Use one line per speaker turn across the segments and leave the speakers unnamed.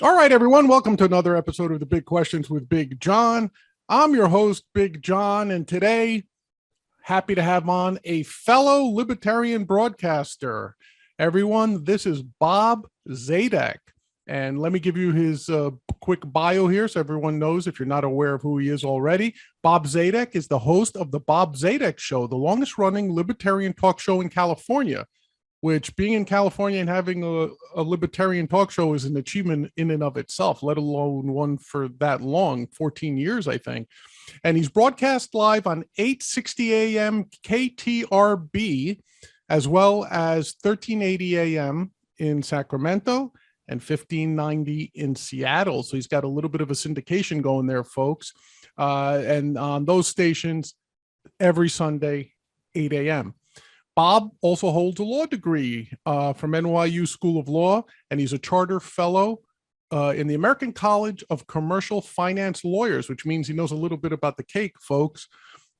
All right, everyone, welcome to another episode of the Big Questions with Big John. I'm your host, Big John, and today, happy to have on a fellow libertarian broadcaster. Everyone, this is Bob Zadek. And let me give you his quick bio here so everyone knows if you're not aware of who he is already. Bob Zadek is the host of the Bob Zadek Show, the longest running libertarian talk show in California, which being in California and having a libertarian talk show is an achievement in and of itself, let alone one for that long, 14 years, I think. And he's broadcast live on 8:60 a.m. KTRB, as well as 1380 a.m. in Sacramento and 1590 in Seattle. So he's got a little bit of a syndication going there, folks. And on those stations, every Sunday, 8 a.m. Bob also holds a law degree from NYU School of Law, and he's a charter fellow in the American College of Commercial Finance Lawyers, which means he knows a little bit about the cake, folks.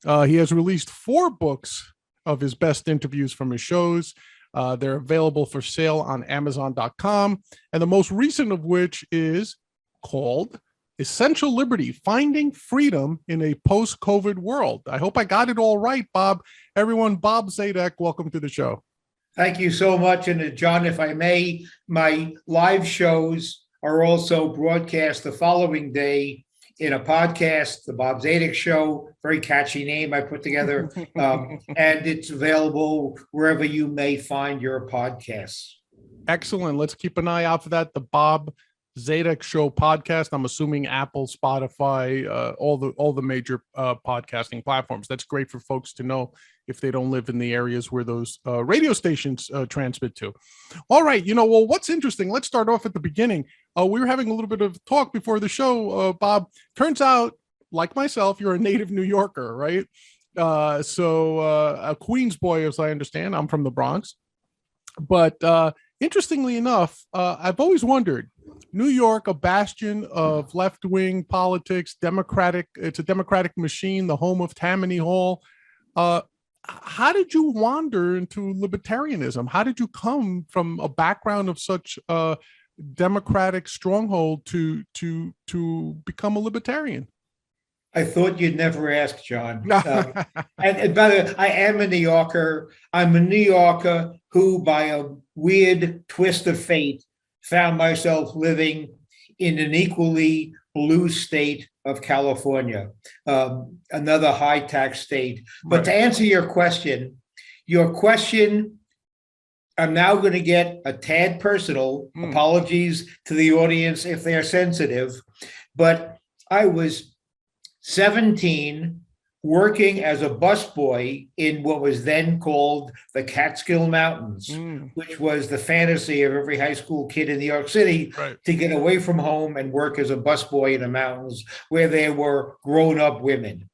He has released 4 books of his best interviews from his shows. They're available for sale on Amazon.com, and the most recent of which is called Essential Liberty, Finding Freedom in a Post-COVID World. I hope I got it all right, Bob. Everyone, Bob Zadek, welcome to the show.
Thank you so much. And John, if I may, my live shows are also broadcast the following day in a podcast, the Bob Zadek Show, very catchy name I put together, and it's available wherever you may find your podcasts.
Excellent. Let's keep an eye out for that. The Bob Zadek Show podcast. I'm assuming Apple, Spotify, all the major podcasting platforms. That's great for folks to know if they don't live in the areas where those radio stations transmit to. All right, well, what's interesting? Let's start off at the beginning. We were having a little bit of talk before the show, Bob. Turns out, like myself, you're a native New Yorker, right? So a Queens boy, as I understand. I'm from the Bronx, but interestingly enough, I've always wondered. New York, a bastion of left-wing politics, it's a democratic machine, the home of Tammany Hall. How did you wander into libertarianism? How did you come from a background of such a democratic stronghold to become a libertarian?
I thought you'd never ask, John. And by the way, I am a New Yorker. I'm a New Yorker who, by a weird twist of fate, found myself living in an equally blue state of California, another high tax state. But
Right.
To answer your question, I'm now going to get a tad personal. Apologies to the audience if they're sensitive, but I was 17 working as a busboy in what was then called the Catskill Mountains, which was the fantasy of every high school kid in New York City,
Right.
to get away from home and work as a busboy in the mountains where there were grown-up women.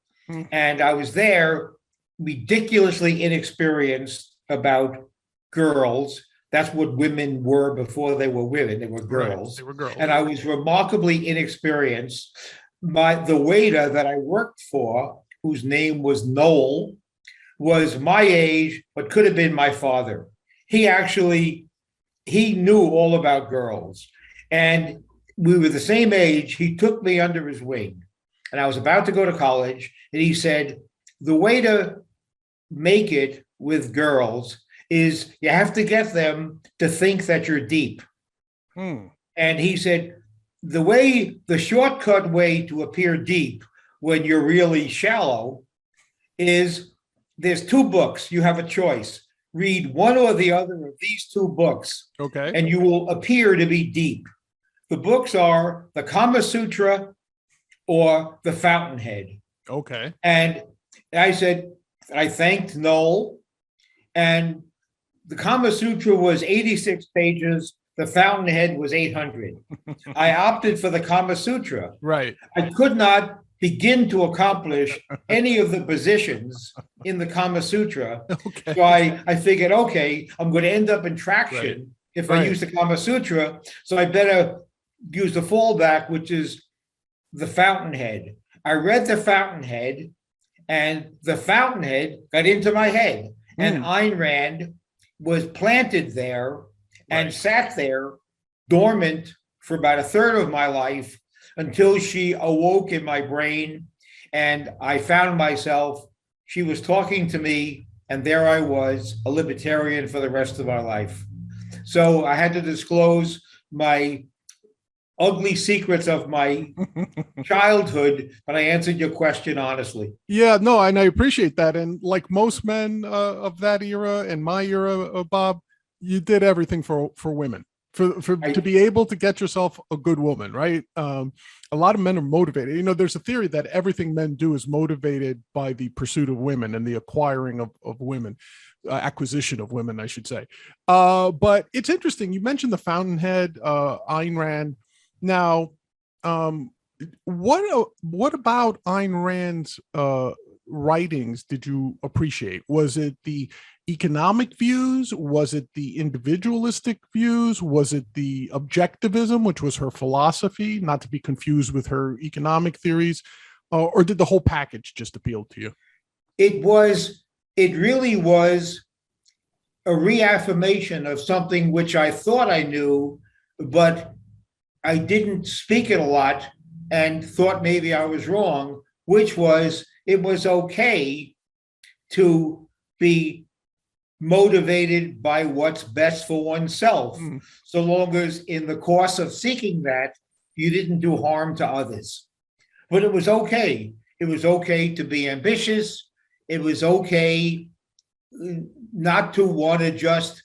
And I was there ridiculously inexperienced about girls. That's what women were before they were women. They were girls.
Right. They were girls.
And I was remarkably inexperienced. The waiter that I worked for, whose name was Noel, was my age, but could have been my father. He knew all about girls. And we were the same age. He took me under his wing. And I was about to go to college. And he said, the way to make it with girls is you have to get them to think that you're deep. And he said, the shortcut way to appear deep when you're really shallow is there's 2 books. You have a choice. Read one or the other of these 2 books.
Okay.
And you will appear to be deep. The books are the Kama Sutra or the Fountainhead.
Okay.
And I thanked Noel, and the Kama Sutra was 86 pages. The Fountainhead was 800. I opted for the Kama Sutra.
Right.
I could not begin to accomplish any of the positions in the Kama Sutra.
Okay.
So I figured, okay, I'm going to end up in traction if I
Right.
use the Kama Sutra. So I better use the fallback, which is the Fountainhead. I read the Fountainhead, and the Fountainhead got into my head. And Ayn Rand was planted there and sat there dormant for about a third of my life until she awoke in my brain and I found myself, she was talking to me, and there I was, a libertarian for the rest of my life. So I had to disclose my ugly secrets of my childhood, but I answered your question honestly.
Yeah, no, and I appreciate that. And like most men of that era and my era, Bob, you did everything for women, to be able to get yourself a good woman, right? A lot of men are motivated. You know, there's a theory that everything men do is motivated by the pursuit of women and the acquiring of women, acquisition of women, I should say. But it's interesting. You mentioned the fountainhead, Ayn Rand. Now, what about Ayn Rand's writings did you appreciate? Was it the economic views? Was it the individualistic views? Was it the objectivism, which was her philosophy, not to be confused with her economic theories? Or did the whole package just appeal to you?
It really was a reaffirmation of something which I thought I knew, but I didn't speak it a lot and thought maybe I was wrong, which was it was okay to be motivated by what's best for oneself, so long as in the course of seeking that, you didn't do harm to others. But it was okay. It was okay to be ambitious. It was okay not to want to just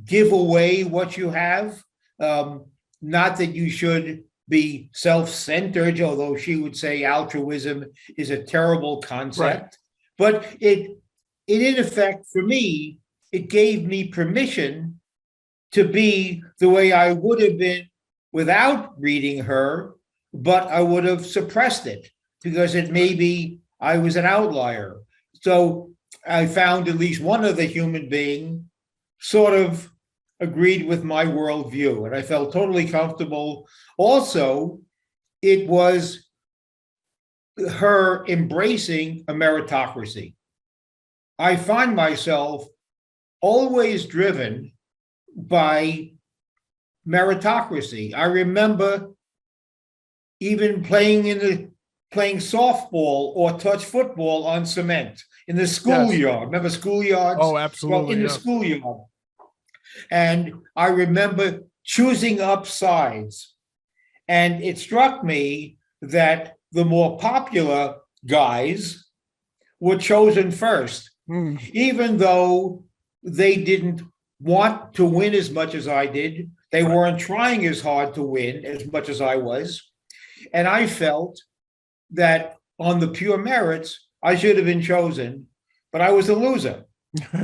give away what you have. Not that you should be self-centered, although she would say altruism is a terrible concept. Right. But it in effect, for me, it gave me permission to be the way I would have been without reading her, but I would have suppressed it because it maybe I was an outlier. So I found at least one other human being sort of agreed with my worldview, and I felt totally comfortable. Also, it was her embracing a meritocracy. I find myself always driven by meritocracy. I remember even playing softball or touch football on cement in the schoolyard. Remember schoolyards?
Oh, absolutely.
Well, in the schoolyard. And I remember choosing up sides. And it struck me that the more popular guys were chosen first, even though they didn't want to win as much as I did. They weren't trying as hard to win as much as I was. And I felt that on the pure merits, I should have been chosen, but I was a loser.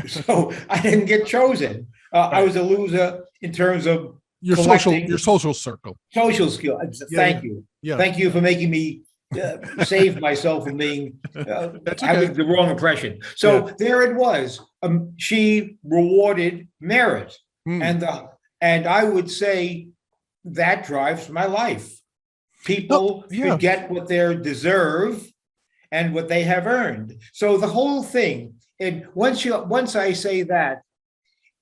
So I didn't get chosen. I was a loser in terms of
your social circle.
Social skill. Thank you. Yeah. Thank you for making me save myself from being having the wrong impression. So there it was. She rewarded merit, and I would say that drives my life. People should get what they deserve and what they have earned. So the whole thing, and once I say that,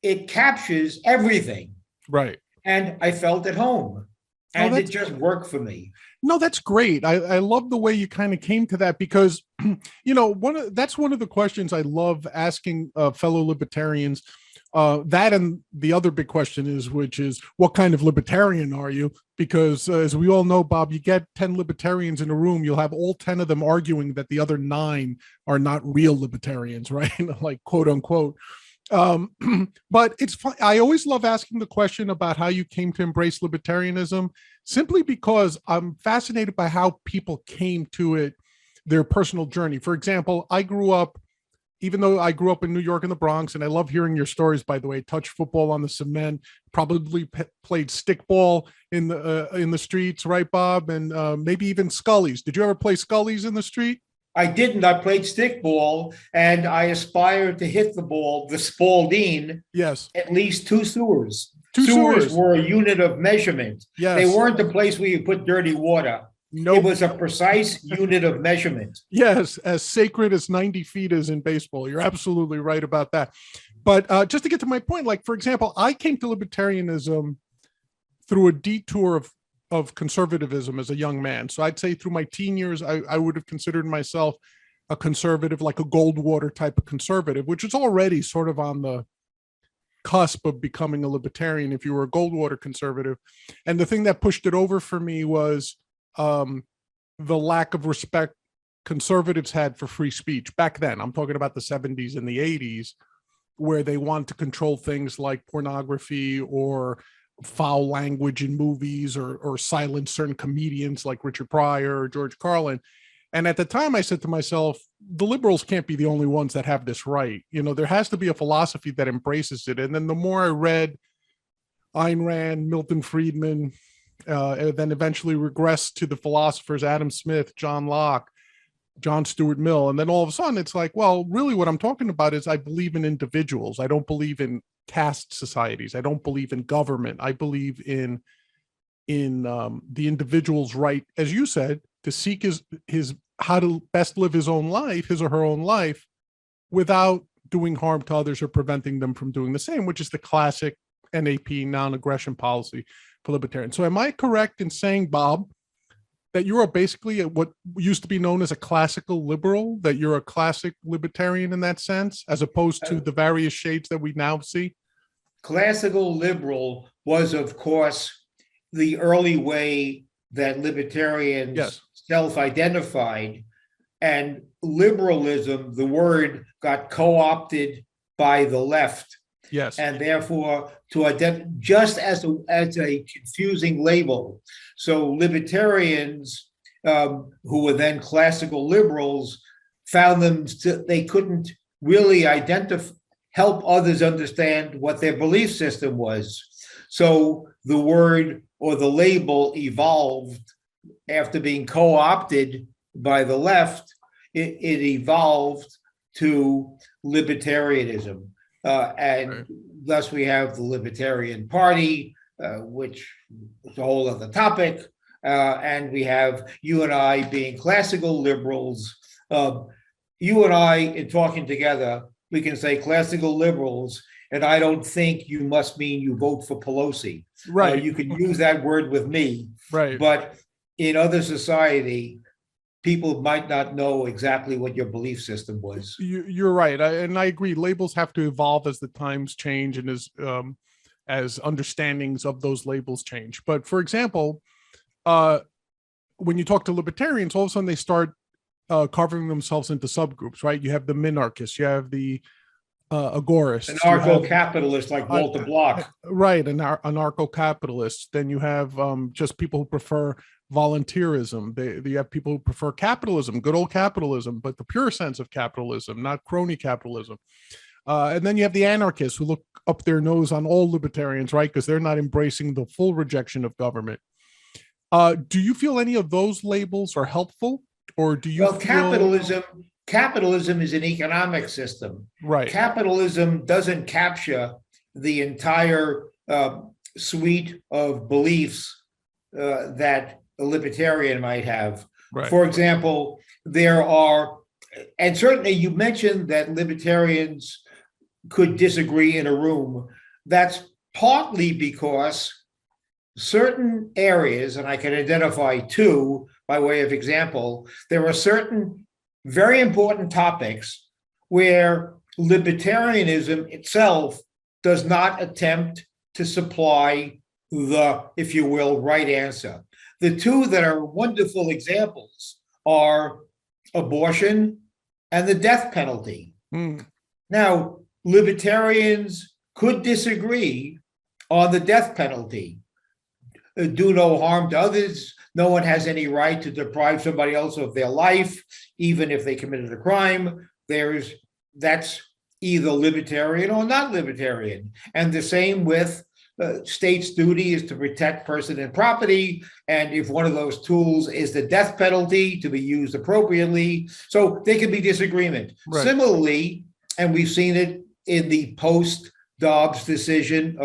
it captures everything.
Right.
And I felt at home. And it just worked for me.
No, that's great. I love the way you kind of came to that because, you know, that's one of the questions I love asking fellow libertarians. That and the other big question which is, what kind of libertarian are you? Because as we all know, Bob, you get 10 libertarians in a room, you'll have all 10 of them arguing that the other 9 are not real libertarians, right? Like quote unquote. But it's fun. I always love asking the question about how you came to embrace libertarianism, simply because I'm fascinated by how people came to it, their personal journey. For example, even though I grew up in New York in the Bronx, and I love hearing your stories, by the way, touch football on the cement, probably played stickball in the streets, right, Bob? And maybe even scullies. Did you ever play scullies in the street?
I didn't. I played stickball, and I aspired to hit the ball, the Spalding, at least 2 sewers. Sewers were a unit of measurement. Yes. They weren't the place where you put dirty water. Nope. It was a precise unit of measurement.
Yes, as sacred as 90 feet is in baseball. You're absolutely right about that. But just to get to my point, like, for example, I came to libertarianism through a detour of conservatism as a young man. So I'd say through my teen years, I would have considered myself a conservative, like a Goldwater type of conservative, which is already sort of on the cusp of becoming a libertarian if you were a Goldwater conservative. And the thing that pushed it over for me was the lack of respect conservatives had for free speech back then. I'm talking about the 70s and the 80s, where they want to control things like pornography or foul language in movies, or silence certain comedians like Richard Pryor or George Carlin. And at the time I said to myself, the liberals can't be the only ones that have this right. You know, there has to be a philosophy that embraces it. And then the more I read Ayn Rand, Milton Friedman, and then eventually regressed to the philosophers Adam Smith, John Locke, John Stuart Mill. And then all of a sudden it's like, well, really what I'm talking about is I believe in individuals. I don't believe in caste societies. I don't believe in government. I believe in the individual's right, as you said, to seek his how to best live his own life, his or her own life, without doing harm to others or preventing them from doing the same, which is the classic NAP, non-aggression policy for libertarians. So am I correct in saying, Bob, that you are basically what used to be known as a classical liberal, that you're a classic libertarian in that sense, as opposed to the various shades that we now see?
Classical liberal was, of course, the early way that libertarians self-identified, and liberalism, the word, got co-opted by the left.
Yes.
And therefore, to identify just as a confusing label. So libertarians, who were then classical liberals, found they couldn't really help others understand what their belief system was. So the word or the label evolved after being co-opted by the left. It evolved to libertarianism. And thus we have the Libertarian Party, which is a whole other topic. And we have you and I being classical liberals. You and I, in talking together, we can say classical liberals, and I don't think you must mean you vote for Pelosi.
Right.
You can use that word with me.
Right.
But in other society, people might not know exactly what your belief system was.
You're right. And I agree. Labels have to evolve as the times change and as understandings of those labels change. But for example, when you talk to libertarians, all of a sudden they start carving themselves into subgroups, right? You have the minarchists, you have the agorists,
anarcho-capitalists like Walter Block,
right? Anarcho-capitalists. Then you have just people who prefer volunteerism. You have people who prefer capitalism, good old capitalism, but the pure sense of capitalism, not crony capitalism. And then you have the anarchists who look up their nose on all libertarians, right? Because they're not embracing the full rejection of government. Do you feel any of those labels are helpful, or do you?
Well, capitalism is an economic system.
Right.
Capitalism doesn't capture the entire suite of beliefs that a libertarian might have.
Right.
For example, there are, and certainly you mentioned that libertarians could disagree in a room. That's partly because certain areas, and I can identify two by way of example, there are certain very important topics where libertarianism itself does not attempt to supply the, if you will, right answer. The two that are wonderful examples are abortion and the death penalty. Now, libertarians could disagree on the death penalty. Do no harm to others. No one has any right to deprive somebody else of their life, even if they committed a crime. That's either libertarian or not libertarian. And the same with state's duty is to protect person and property. And if one of those tools is the death penalty, to be used appropriately. So there can be disagreement. Right. Similarly, and we've seen it in the post-Dobbs decision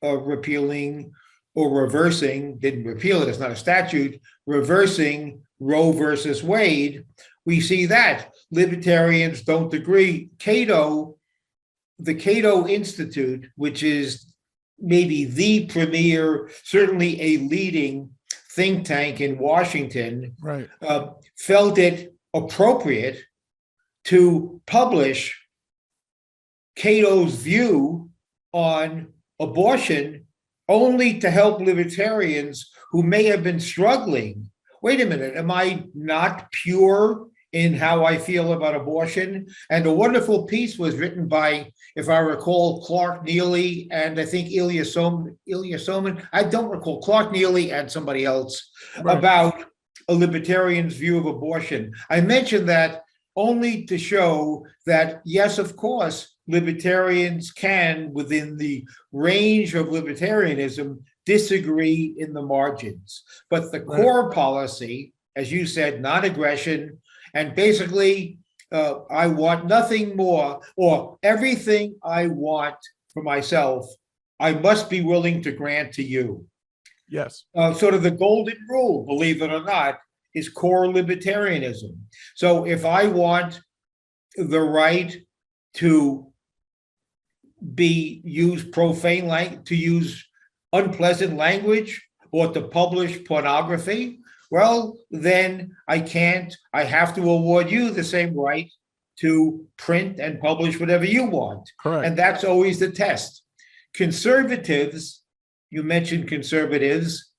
of repealing or reversing, didn't repeal it, it's not a statute, reversing Roe versus Wade, we see that libertarians don't agree. The Cato Institute, which is maybe the premier, certainly a leading think tank in Washington,
Right.
felt it appropriate to publish Cato's view on abortion only to help libertarians who may have been struggling. Wait a minute, am I not pure in how I feel about abortion? And a wonderful piece was written by, if I recall, Clark Neely and I think Ilya Soman. I don't recall, Clark Neely and somebody else,
Right.
about a libertarian's view of abortion. I mentioned that only to show that, yes, of course, libertarians can, within the range of libertarianism, disagree in the margins. But the core policy, as you said, non-aggression, and basically, I want nothing more, or everything I want for myself, I must be willing to grant to you.
Yes.
Sort of the golden rule, believe it or not, is core libertarianism. So if I want the right to use profane language, to use unpleasant language, or to publish pornography, well, then I have to award you the same right to print and publish whatever you want.
Correct.
And that's always the test. Conservatives, you mentioned conservatives,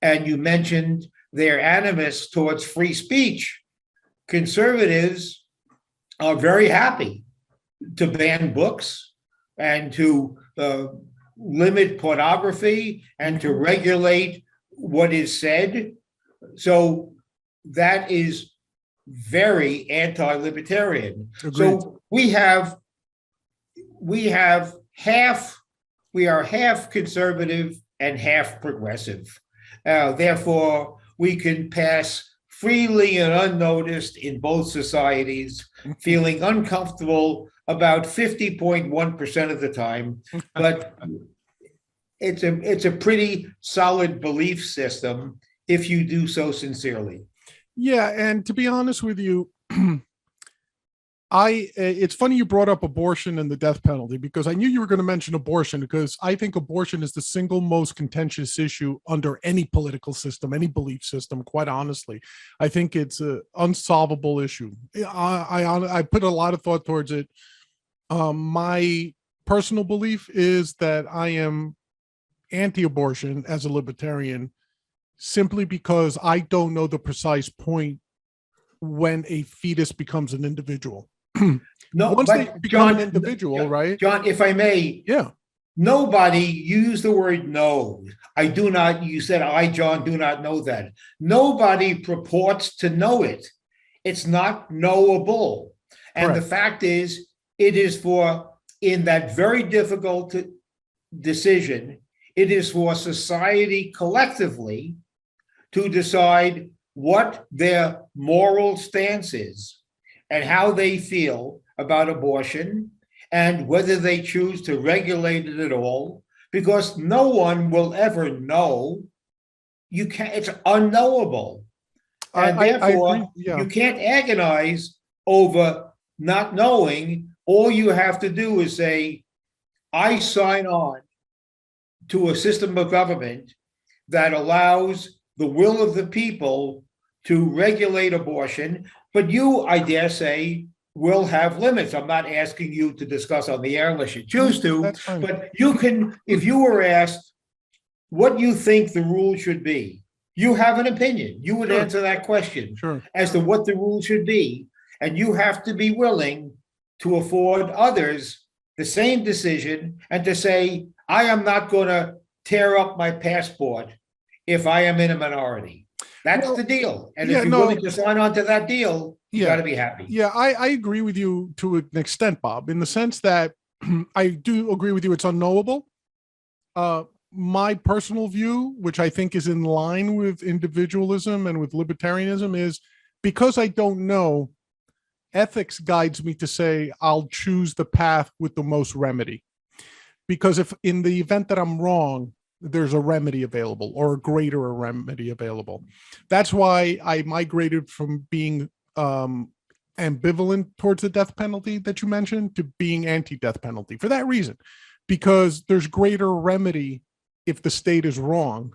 and you mentioned their animus towards free speech. Conservatives are very happy to ban books and to limit pornography and to regulate what is said. So that is very anti-libertarian.
Agreed.
So we are half conservative and half progressive. Therefore, we can pass freely and unnoticed in both societies, feeling uncomfortable about 50.1% of the time. But it's a pretty solid belief system if you do so sincerely.
Yeah, and to be honest with you, it's funny you brought up abortion and the death penalty, because I knew you were going to mention abortion, because I think abortion is the single most contentious issue under any political system, any belief system. Quite honestly, I think it's an unsolvable issue. I put a lot of thought towards it. My personal belief is that I am anti-abortion as a libertarian, simply because I don't know the precise point when a fetus becomes an individual.
No,
once they become an individual, right?
John, if I may,
yeah,
nobody used the word know. I do not, you said, I, John, do not know that. Nobody purports to know it. It's not knowable. And
correct.
the fact is, it is in that very difficult decision, it is for society collectively to decide what their moral stance is and how they feel about abortion and whether they choose to regulate it at all, because no one will ever know. It's unknowable. And therefore, you can't agonize over not knowing. All you have to do is say, I sign on to a system of government that allows the will of the people to regulate abortion, but you, I dare say, will have limits. I'm not asking you to discuss on the air unless you choose to, but you can, if you were asked what you think the rule should be, you have an opinion. You would answer that question as to what the rule should be, and you have to be willing to afford others the same decision and to say, I am not going to tear up my passport if I am in a minority. That's the deal. And if you're willing to sign on to that deal, you got to be happy.
Yeah, I agree with you to an extent, Bob, in the sense that I do agree with you. It's unknowable. My personal view, which I think is in line with individualism and with libertarianism, is because I don't know, ethics guides me to say I'll choose the path with the most remedy. Because if in the event that I'm wrong, there's a remedy available, or a greater remedy available. That's why I migrated from being ambivalent towards the death penalty that you mentioned to being anti-death penalty, for that reason. because there's greater remedy if the state is wrong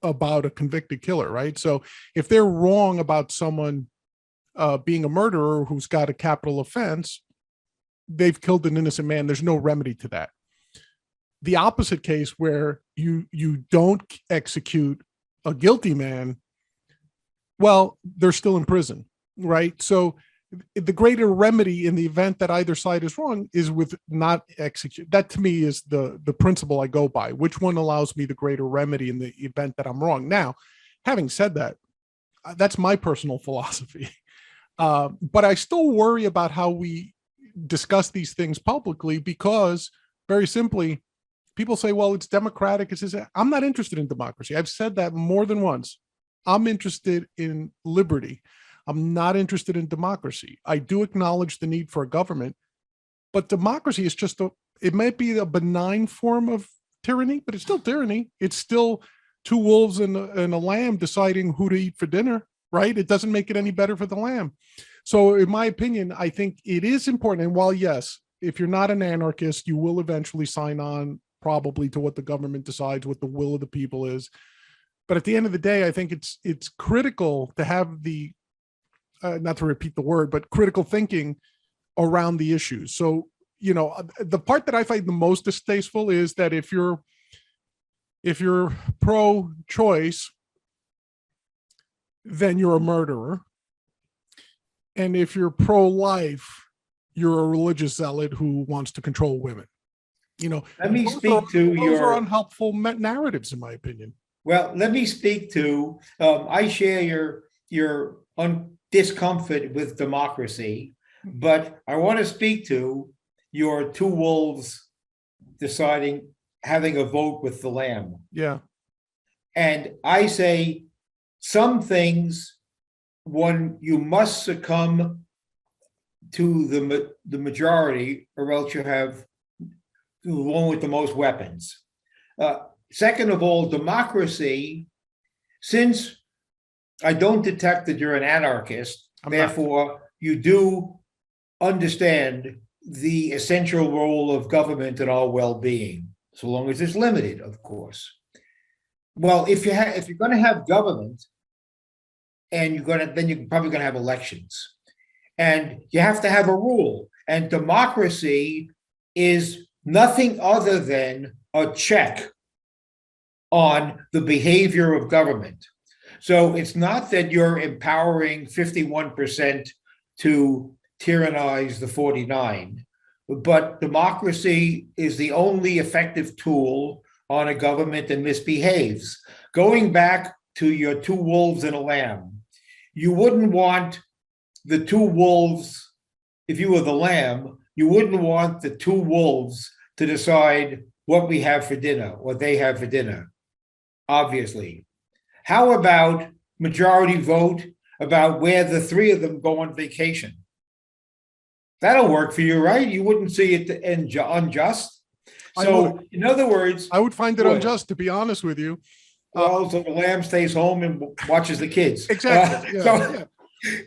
about a convicted killer, right? So if they're wrong about someone being a murderer who's got a capital offense, they've killed an innocent man. There's no remedy to that. The opposite case, where you don't execute a guilty man, well, they're still in prison, right? So the greater remedy in the event that either side is wrong is with not execute. That to me is the principle I go by. Which one allows me the greater remedy in the event that I'm wrong? Now, having said that, that's my personal philosophy. But I still worry about how we discuss these things publicly, because very simply, people say, well, it's democratic. I'm not interested in democracy. I've said that more than once. I'm interested in liberty. I'm not interested in democracy. I do acknowledge the need for a government, but democracy is just it might be a benign form of tyranny, but it's still tyranny. It's still two wolves and a lamb deciding who to eat for dinner, right? It doesn't make it any better for the lamb. So in my opinion, I think it is important. And while, yes, if you're not an anarchist, you will eventually sign on probably to what the government decides, what the will of the people is. But at the end of the day, I think it's critical to have the, not to repeat the word, but critical thinking around the issues. So, the part that I find the most distasteful is that if you're pro-choice, then you're a murderer. And if you're pro-life, you're a religious zealot who wants to control women.
Let me speak to
those are unhelpful narratives, in my opinion.
Well, let me speak to, I share your discomfort with democracy, but I want to speak to your two wolves having a vote with the lamb.
Yeah.
And I say some things, you must succumb to the majority, or else you have the one with the most weapons. Second of all, democracy, since I don't detect that you're an anarchist, therefore you do understand the essential role of government in our well-being, so long as it's limited, of course. Well, if you're going to have government, and then you're probably going to have elections, and you have to have a rule. And democracy is nothing other than a check on the behavior of government. So it's not that you're empowering 51% to tyrannize the 49, but democracy is the only effective tool on a government that misbehaves. Going back to your two wolves and a lamb, you wouldn't want the two wolves, if you were the lamb, you wouldn't want the two wolves to decide what we have for dinner, what they have for dinner, obviously. How about majority vote about where the three of them go on vacation? That'll work for you, right? You wouldn't see it unjust. So, in other words,
I would find it unjust, to be honest with you.
Well, so the lamb stays home and watches the kids.
Exactly.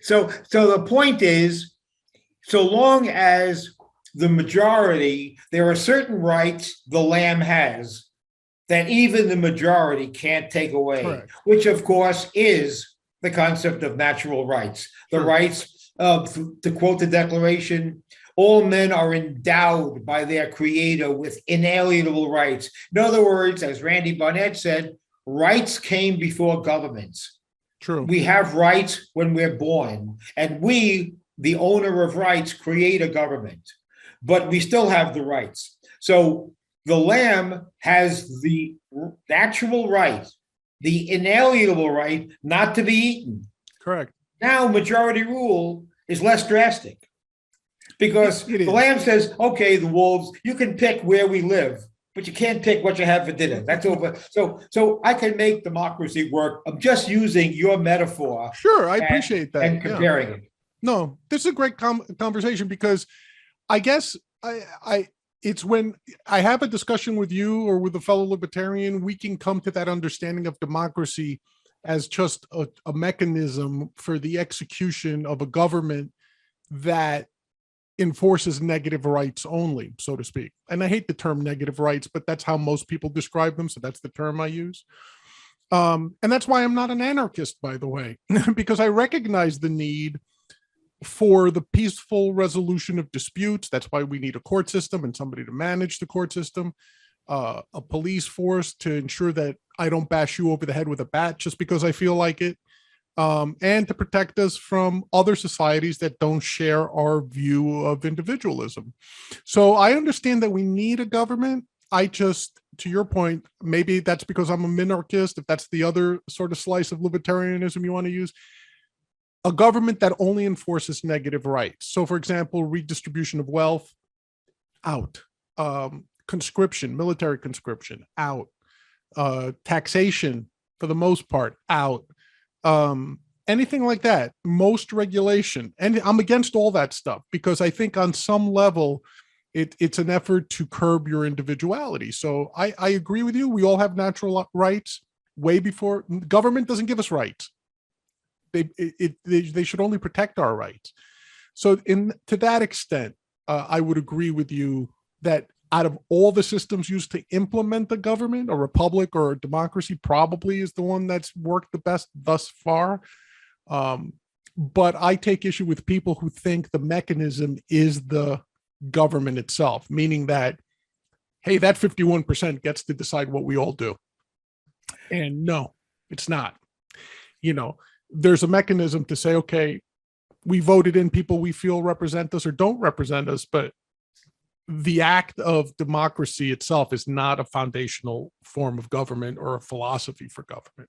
So the point is, so long as the majority, there are certain rights the lamb has that even the majority can't take away. Correct. Which of course is the concept of natural rights. The rights of, to quote the Declaration, all men are endowed by their creator with inalienable rights. In other words, as Randy Barnett said, rights came before governments.
True.
We have rights when we're born, and we, the owner of rights, create a government, but we still have the rights. So the lamb has the natural right, the inalienable right not to be eaten.
Correct.
Now majority rule is less drastic, because the lamb says, okay, the wolves, you can pick where we live, but you can't pick what you have for dinner. That's over. So I can make democracy work. I'm just using your metaphor.
Sure, I appreciate that.
And comparing it.
No, this is a great conversation, because I guess it's when I have a discussion with you or with a fellow libertarian, we can come to that understanding of democracy as just a mechanism for the execution of a government that enforces negative rights only, so to speak. And I hate the term negative rights, but that's how most people describe them. So that's the term I use. And that's why I'm not an anarchist, by the way, because I recognize the need for the peaceful resolution of disputes. That's why we need a court system and somebody to manage the court system, a police force to ensure that I don't bash you over the head with a bat just because I feel like it, and to protect us from other societies that don't share our view of individualism. So I understand that we need a government. I just, to your point, maybe that's because I'm a minarchist, if that's the other sort of slice of libertarianism you want to use, a government that only enforces negative rights. So, for example, redistribution of wealth, out. Conscription, military conscription, out. Taxation, for the most part, out. Anything like that, most regulation. And I'm against all that stuff because I think on some level, it's an effort to curb your individuality. So I agree with you. We all have natural rights way before government doesn't give us rights. They should only protect our rights. So to that extent, I would agree with you that out of all the systems used to implement the government, a republic or a democracy probably is the one that's worked the best thus far. But I take issue with people who think the mechanism is the government itself, meaning that, hey, that 51% gets to decide what we all do. And no, it's not. There's a mechanism to say, okay, we voted in people we feel represent us or don't represent us, but the act of democracy itself is not a foundational form of government or a philosophy for government.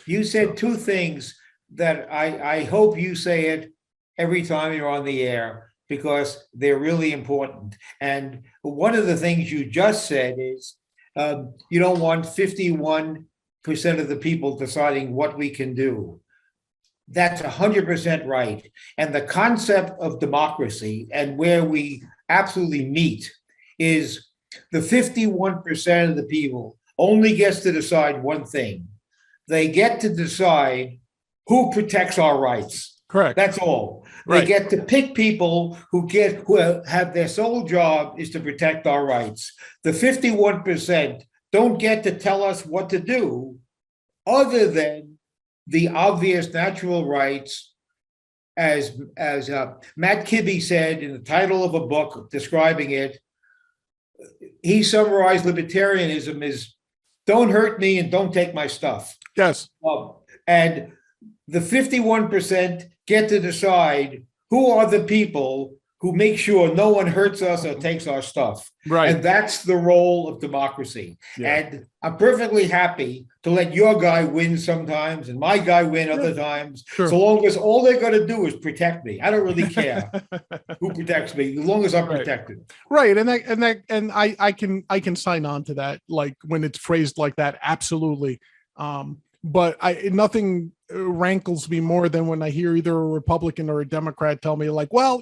You said two things that I hope you say it every time you're on the air because they're really important. And one of the things you just said is you don't want 51% of the people deciding what we can do. That's 100% right. And the concept of democracy and where we absolutely meet is the 51% of the people only gets to decide one thing. They get to decide who protects our rights.
Correct.
That's all.
Right.
They get to pick people who have their sole job is to protect our rights. The 51% don't get to tell us what to do other than the obvious natural rights, as Matt Kibbe said in the title of a book describing it. He summarized libertarianism as don't hurt me and don't take my stuff.
Yes.
And the 51% get to decide who are the people who make sure no one hurts us or takes our stuff.
Right.
And that's the role of democracy. Yeah. And I'm perfectly happy to let your guy win sometimes and my guy win other times. Sure. So long as all they're going to do is protect me. I don't really care who protects me, as long as I'm protected.
Right. And I can sign on to that, like when it's phrased like that, absolutely. But nothing rankles me more than when I hear either a Republican or a Democrat tell me like, well,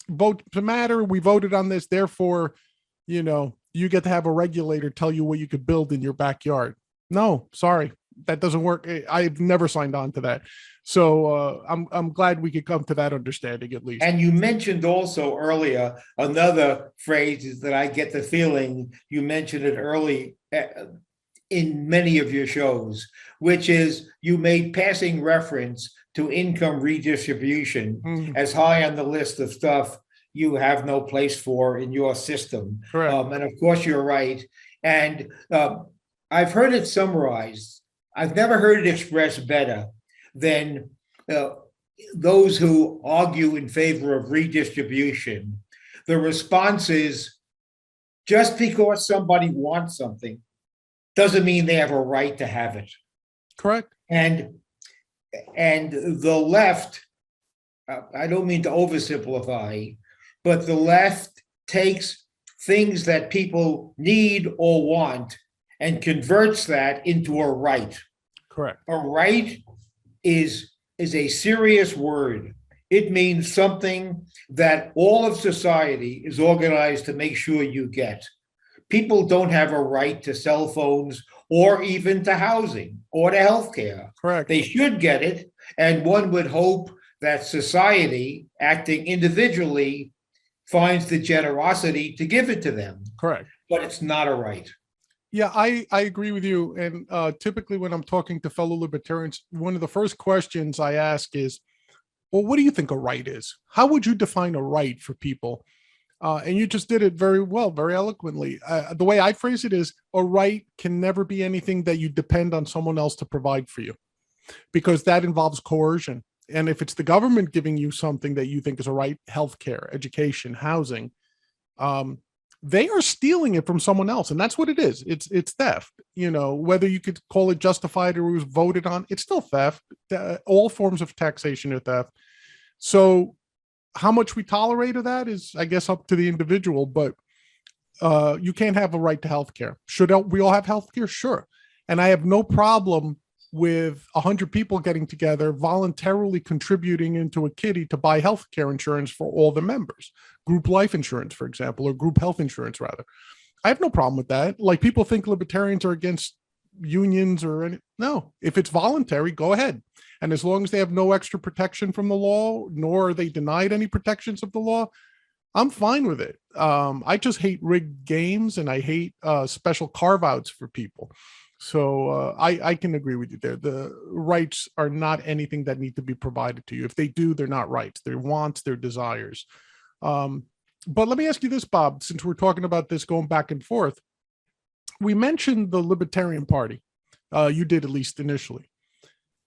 vote to matter. We voted on this. Therefore, you get to have a regulator tell you what you could build in your backyard. No, sorry, that doesn't work. I've never signed on to that. So I'm glad we could come to that understanding at least.
And you mentioned also earlier another phrase is that I get the feeling you mentioned it early in many of your shows, which is you made passing reference to income redistribution as high on the list of stuff you have no place for in your system. And of course, you're right. And I've heard it summarized. I've never heard it expressed better than those who argue in favor of redistribution. The response is, just because somebody wants something doesn't mean they have a right to have it.
Correct.
And the left, I don't mean to oversimplify, but the left takes things that people need or want and converts that into a right.
Correct.
A right is a serious word. It means something that all of society is organized to make sure you get. People don't have a right to cell phones or even to housing or to healthcare.
Correct.
They should get it. And one would hope that society, acting individually, finds the generosity to give it to them,
Correct.
but it's not a right.
Yeah, I agree with you. And typically when I'm talking to fellow libertarians, one of the first questions I ask is, well, what do you think a right is? How would you define a right for people? And you just did it very well, very eloquently. The way I phrase it is, a right can never be anything that you depend on someone else to provide for you, because that involves coercion. And if it's the government giving you something that you think is a right, healthcare, education, housing, they are stealing it from someone else. And that's what it is. It's theft. You know, whether you could call it justified or it was voted on, it's still theft. All forms of taxation are theft. So how much we tolerate of that is, I guess, up to the individual, but you can't have a right to healthcare. Should we all have healthcare? Sure. And I have no problem with 100 people getting together, voluntarily contributing into a kitty to buy healthcare insurance for all the members, group life insurance, for example, or group health insurance, rather. I have no problem with that. Like, people think libertarians are against unions or any. No, if it's voluntary, go ahead. And as long as they have no extra protection from the law, nor are they denied any protections of the law, I'm fine with it. I just hate rigged games, and I hate special carve outs for people. So I can agree with you there. The rights are not anything that need to be provided to you. If they do, they're not rights. They're wants, they're desires. But let me ask you this, Bob, since we're talking about this going back and forth. We mentioned the Libertarian Party. You did, at least initially.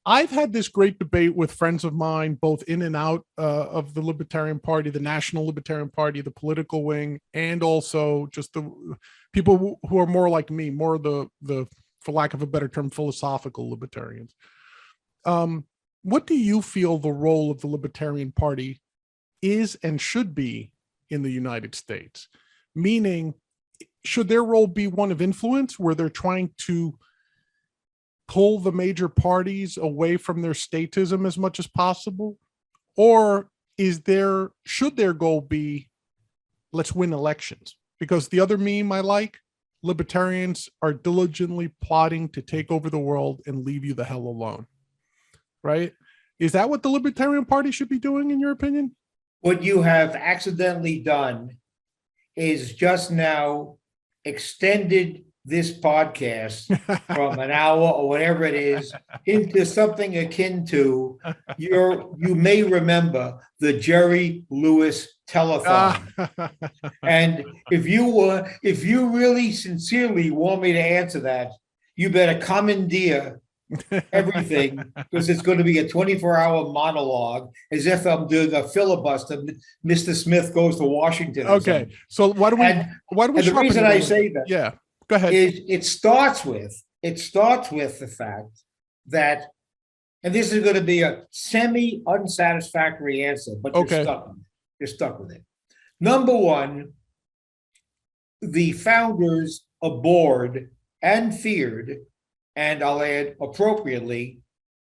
I've had this great debate with friends of mine, both in and out of the Libertarian Party, the National Libertarian Party, the political wing, and also just the people who are more like me, more the for lack of a better term, philosophical libertarians. What do you feel the role of the Libertarian Party is and should be in the United States? Meaning, should their role be one of influence, where they're trying to pull the major parties away from their statism as much as possible? Or should their goal be, let's win elections? Because the other meme I like, libertarians are diligently plotting to take over the world and leave you the hell alone. Right? Is that what the Libertarian Party should be doing, in your opinion?
What you have accidentally done is just now extended this podcast from an hour or whatever it is into something akin to you may remember the Jerry Lewis telethon. And if you really sincerely want me to answer that, you better commandeer everything, because it's going to be a 24-hour monologue, as if I'm doing a filibuster. Mr. Smith goes to Washington.
Okay, so why do we?
And the reason I say that,
yeah, go ahead.
is it starts with the fact that, and this is going to be a semi-unsatisfactory answer, but you're stuck with it. Number one, the founders abhorred and feared, and I'll add appropriately,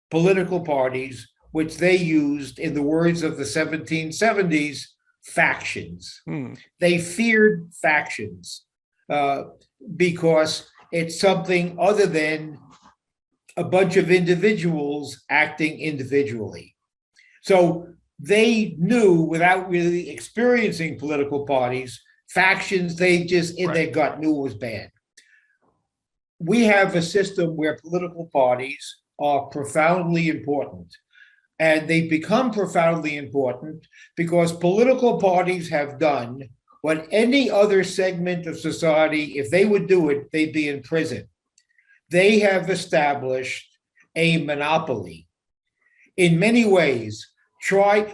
political parties, which they used, in the words of the 1770s, factions. They feared factions because it's something other than a bunch of individuals acting individually. So they knew, without really experiencing political parties, factions, they just in their gut knew it was bad. We have a system where political parties are profoundly important, and they become profoundly important because political parties have done what any other segment of society, if they would do it, they'd be in prison. They have established a monopoly. In many ways,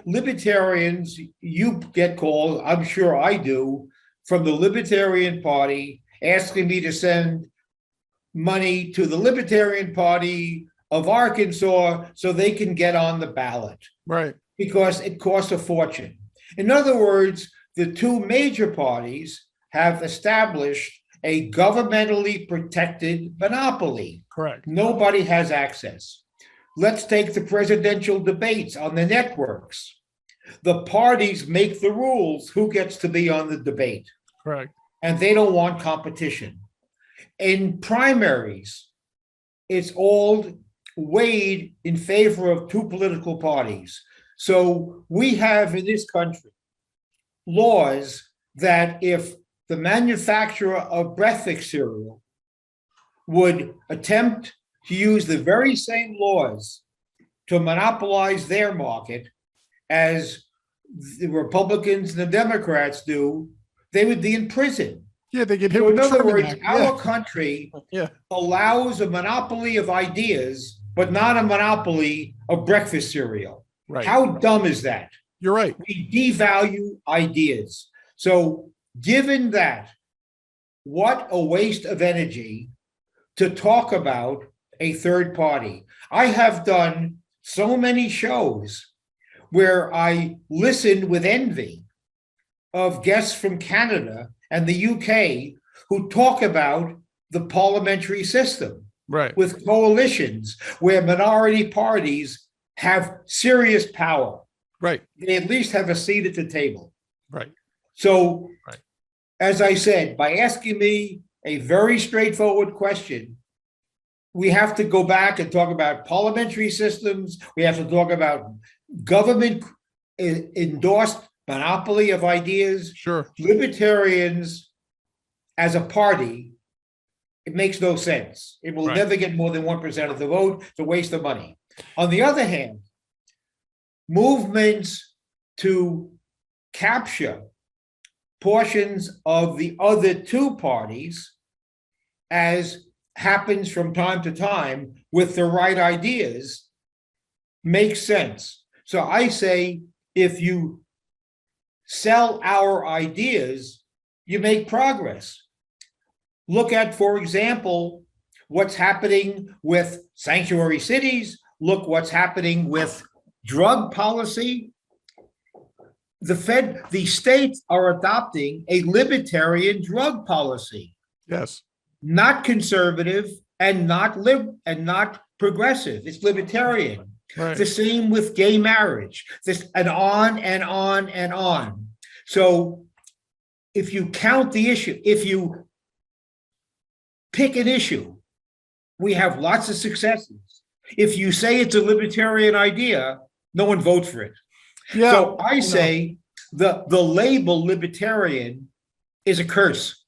libertarians, you get calls, I'm sure I do, from the Libertarian Party asking me to send money to the Libertarian Party of Arkansas so they can get on the ballot.
Right.
Because it costs a fortune. In other words, the two major parties have established a governmentally protected monopoly.
Correct.
Nobody has access. Let's take the presidential debates on the networks. The parties make the rules who gets to be on the debate.
Correct.
And they don't want competition. In primaries, it's all weighed in favor of two political parties. So we have in this country laws that if the manufacturer of breakfast cereal would attempt to use the very same laws to monopolize their market as the Republicans and the Democrats do, they would be in prison.
Yeah, they get hit
So
with
in other words,
Act.
our country
Yeah.
allows a monopoly of ideas, but not a monopoly of breakfast cereal.
Right.
How dumb is that?
You're right.
We devalue ideas. So given that, what a waste of energy to talk about a third party. I have done so many shows where I listened with envy of guests from Canada and the UK who talk about the parliamentary system,
right,
with coalitions where minority parties have serious power.
Right.
They at least have a seat at the table.
Right.
So,
right.
As I said, by asking me a very straightforward question, we have to go back and talk about parliamentary systems. We have to talk about government endorsed monopoly of ideas.
Sure.
Libertarians as a party, it makes no sense. It will
right.
never get more than 1% of the vote. It's a waste of money. On the other hand, movements to capture portions of the other two parties, as happens from time to time with the right ideas, makes sense. So I say, if you sell our ideas, you make progress. Look at, for example, what's happening with sanctuary cities. Look what's happening with drug policy. The states are adopting a libertarian drug policy.
Yes.
Not conservative and not progressive. It's libertarian.
Right.
The same with gay marriage. This and on and on and on. So if you count the issue, if you pick an issue, we have lots of successes. If you say it's a libertarian idea, no one votes for it.
Yeah.
So I say the label libertarian is a curse.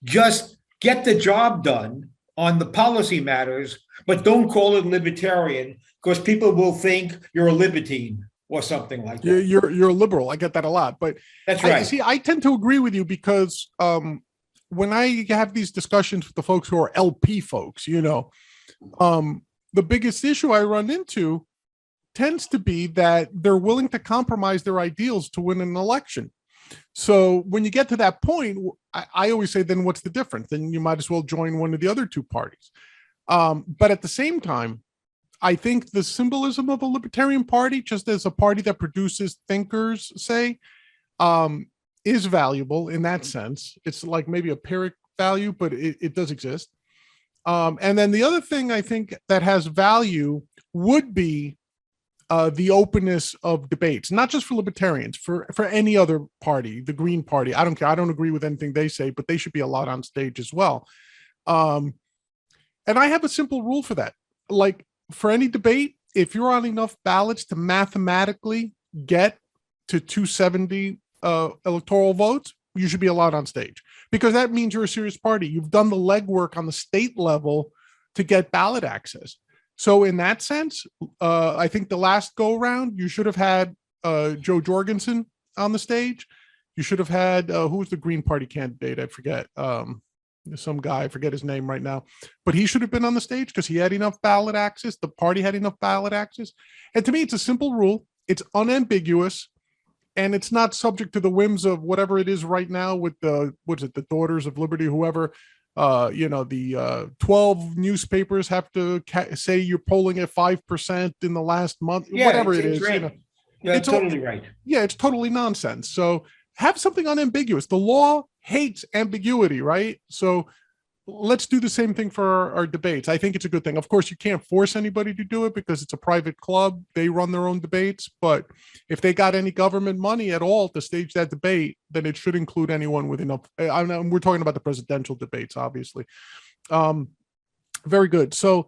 Just get the job done on the policy matters, but don't call it libertarian, because people will think you're a libertine or something like that.
You're a liberal. I get that a lot, but
that's right.
I tend to agree with you because when I have these discussions with the folks who are LP folks, the biggest issue I run into tends to be that they're willing to compromise their ideals to win an election. So when you get to that point, I always say, then what's the difference? Then you might as well join one of the other two parties. But at the same time, I think the symbolism of a libertarian party, just as a party that produces thinkers, say, is valuable in that sense. It's like maybe a Pyrrhic value, but it does exist. And then the other thing I think that has value would be the openness of debates, not just for libertarians, for any other party, the Green Party. I don't care. I don't agree with anything they say, but they should be allowed on stage as well. And I have a simple rule for that. Like for any debate, if you're on enough ballots to mathematically get to 270 electoral votes, you should be allowed on stage, because that means you're a serious party. You've done the legwork on the state level to get ballot access. So in that sense, I think the last go round, you should have had Joe Jorgensen on the stage. You should have had, who was the Green Party candidate? I forget. Some guy, I forget his name right now, but he should have been on the stage because he had enough ballot access. The party had enough ballot access. And to me, it's a simple rule. It's unambiguous. And it's not subject to the whims of whatever it is right now with the Daughters of Liberty, whoever. The 12 newspapers have to say you're polling at 5% in the last month, whatever it is.
Right. It's totally right.
Yeah, it's totally nonsense. So have something unambiguous. The law hates ambiguity, right? So let's do the same thing for our debates. I think it's a good thing. Of course, you can't force anybody to do it because it's a private club. They run their own debates. But if they got any government money at all to stage that debate, then it should include anyone with enough. We're talking about the presidential debates, obviously. Very good. So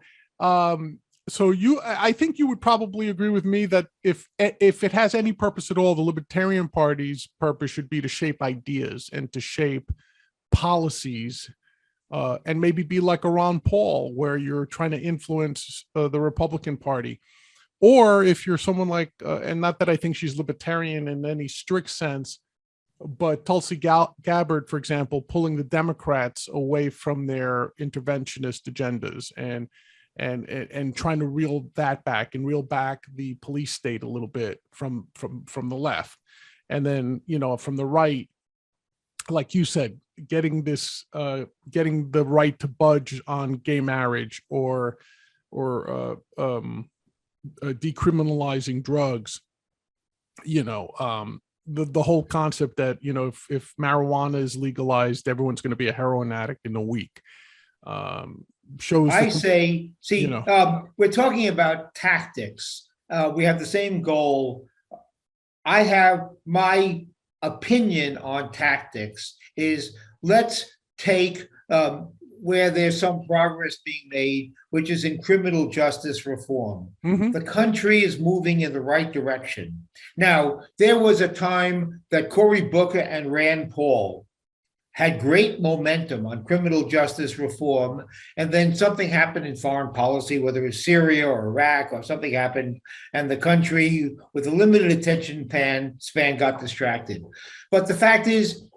So I think you would probably agree with me that if it has any purpose at all, the Libertarian Party's purpose should be to shape ideas and to shape policies, and maybe be like a Ron Paul, where you're trying to influence the Republican Party. Or if you're someone like, and not that I think she's libertarian in any strict sense, but Tulsi Gabbard, for example, pulling the Democrats away from their interventionist agendas and trying to reel that back and reel back the police state a little bit from the left, and then from the right, like you said, getting the right to budge on gay marriage or decriminalizing drugs. The whole concept that if marijuana is legalized, everyone's going to be a heroin addict in a week. Shows
I say, see, we're talking about tactics. We have the same goal. I have my opinion on tactics is let's take where there's some progress being made, which is in criminal justice reform.
Mm-hmm.
The country is moving in the right direction. Now, there was a time that Cory Booker and Rand Paul had great momentum on criminal justice reform, and then something happened in foreign policy, whether it was Syria or Iraq or something happened, and the country with a limited attention span got distracted. But the fact is,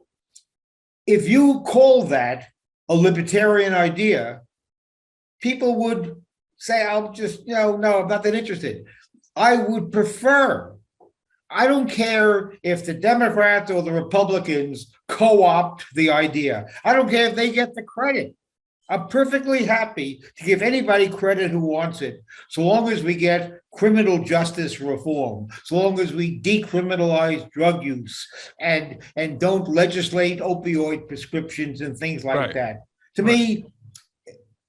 if you call that a libertarian idea, people would say, I'll just, no, I'm not that interested. I would prefer, I don't care if the Democrats or the Republicans co-opt the idea. I don't care if they get the credit. I'm perfectly happy to give anybody credit who wants it, so long as we get criminal justice reform, so long as we decriminalize drug use and don't legislate opioid prescriptions and things like that. To me,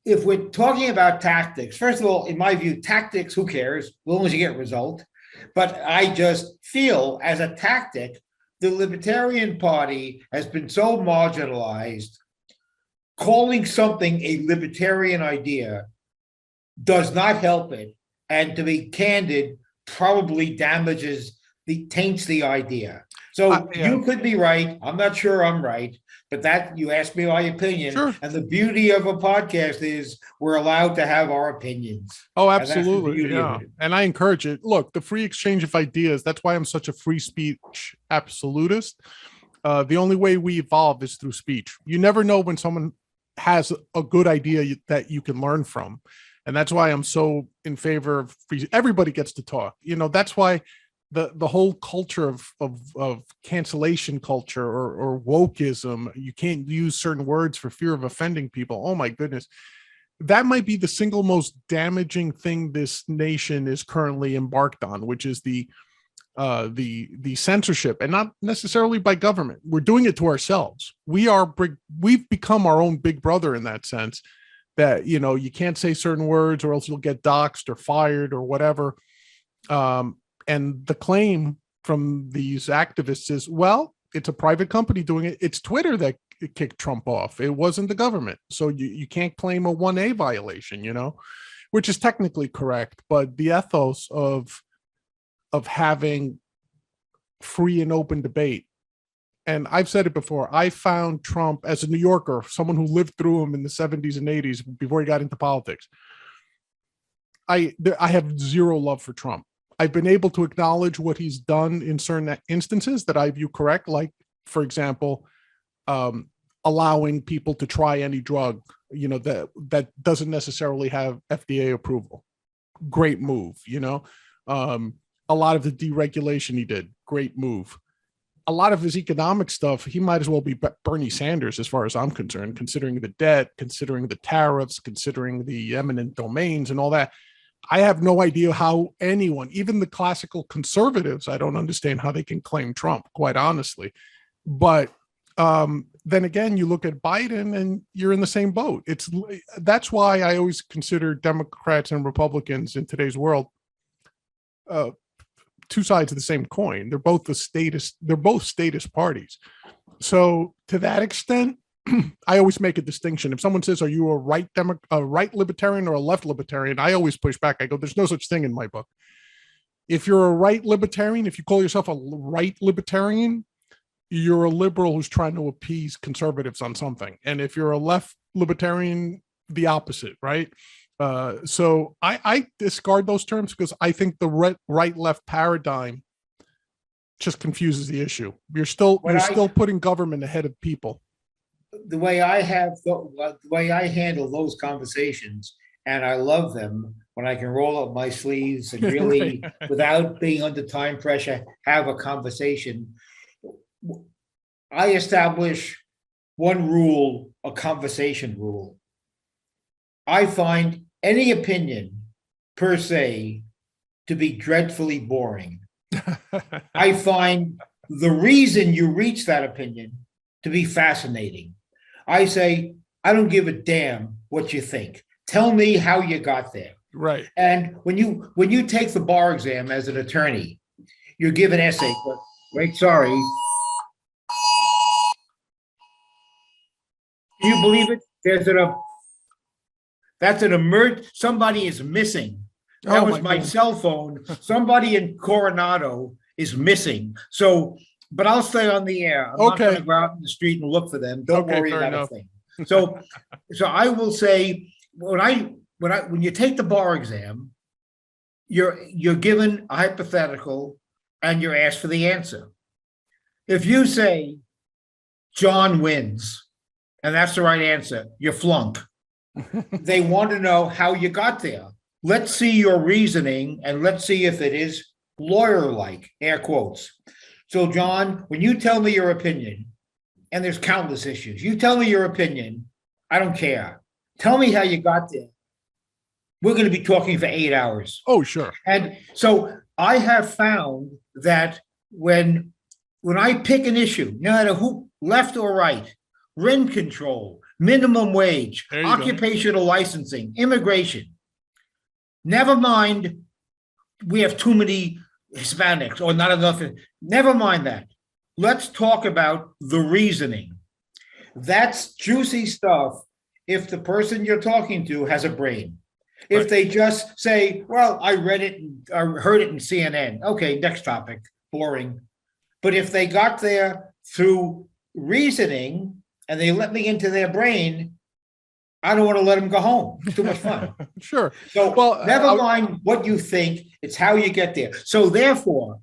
if we're talking about tactics, first of all, in my view, tactics, who cares, as long as you get a result. But I just feel as a tactic, the Libertarian Party has been so marginalized. Calling something a libertarian idea does not help it. And to be candid, probably taints the idea. So you could be right. I'm not sure I'm right, but that you asked me my opinion.
Sure.
And the beauty of a podcast is we're allowed to have our opinions.
Oh, absolutely. Yeah. And I encourage it. Look, the free exchange of ideas, that's why I'm such a free speech absolutist. The only way we evolve is through speech. You never know when someone has a good idea that you can learn from. And that's why I'm so in favor of free. Everybody gets to talk. That's why the whole culture of cancellation culture or wokeism, you can't use certain words for fear of offending people. Oh my goodness. That might be the single most damaging thing this nation is currently embarked on, which is the censorship, and not necessarily by government. We're doing it to ourselves. We've become our own big brother in that sense, that, you can't say certain words or else you'll get doxxed or fired or whatever. And the claim from these activists is, well, it's a private company doing it. It's Twitter that kicked Trump off. It wasn't the government. So you can't claim a 1A violation, which is technically correct. But the ethos of having free and open debate. And I've said it before, I found Trump, as a New Yorker, someone who lived through him in the 70s and 80s before he got into politics. I have zero love for Trump. I've been able to acknowledge what he's done in certain instances that I view correct, like, for example, allowing people to try any drug, that doesn't necessarily have FDA approval. Great move, a lot of the deregulation he did, great move. A lot of his economic stuff, he might as well be Bernie Sanders, as far as I'm concerned, considering the debt, considering the tariffs, considering the eminent domains and all that. I have no idea how anyone, even the classical conservatives, I don't understand how they can claim Trump, quite honestly. But then again, you look at Biden and you're in the same boat. That's why I always consider Democrats and Republicans in today's world two sides of the same coin. They're both statist parties. So to that extent, I always make a distinction. If someone says, "Are you a right libertarian or a left libertarian?" I always push back. I go, "There's no such thing in my book." If you're a right libertarian, if you call yourself a right libertarian, you're a liberal who's trying to appease conservatives on something. And if you're a left libertarian, the opposite, right? So I discard those terms because I think the right-left paradigm just confuses the issue. You're still putting government ahead of people.
The way I handle those conversations, and I love them when I can roll up my sleeves and really, without being under time pressure, have a conversation. I establish one rule, a conversation rule. I find any opinion per se to be dreadfully boring. I find the reason you reach that opinion to be fascinating. I say, I don't give a damn what you think. Tell me how you got there.
Right.
And when you take the bar exam as an attorney, you give an essay. Wait, sorry. Can you believe it? That's an emerge. Somebody is missing. That was my cell phone. Somebody in Coronado is missing. So, but I'll stay on the air. I'm not going to go out in the street and look for them. Don't worry about a thing. So I will say when you take the bar exam, you're given a hypothetical and you're asked for the answer. If you say John wins, and that's the right answer, you flunk. They want to know how you got there. Let's see your reasoning and let's see if it is lawyer-like, air quotes. So, John, when you tell me your opinion, and there's countless issues, you tell me your opinion, I don't care. Tell me how you got there. We're going to be talking for 8 hours.
Oh, sure.
And so I have found that when I pick an issue, no matter who, left or right, rent control, minimum wage, occupational licensing, immigration, never mind we have too many Hispanics or not enough, never mind that. Let's talk about the reasoning. That's juicy stuff if the person you're talking to has a brain. If they just say, well, I read it, I heard it in CNN. Okay, next topic, boring. But if they got there through reasoning and they let me into their brain, I don't want to let them go home. It's too much fun.
Sure.
So never mind what you think, it's how you get there. So therefore,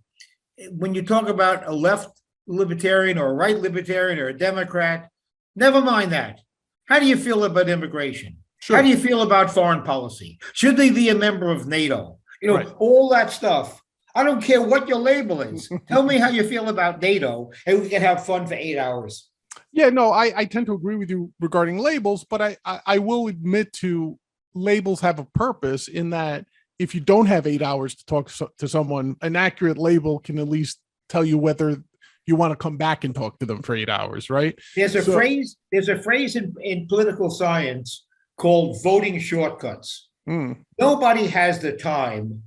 when you talk about a left libertarian or a right libertarian or a Democrat, never mind that. How do you feel about immigration? Sure. How do you feel about foreign policy? Should they be a member of NATO? All that stuff. I don't care what your label is. Tell me how you feel about NATO, and we can have fun for 8 hours.
Yeah, no, I tend to agree with you regarding labels, but I will admit to labels have a purpose in that if you don't have 8 hours to talk to someone, an accurate label can at least tell you whether you want to come back and talk to them for 8 hours, right?
There's a phrase in political science called voting shortcuts. Nobody has the time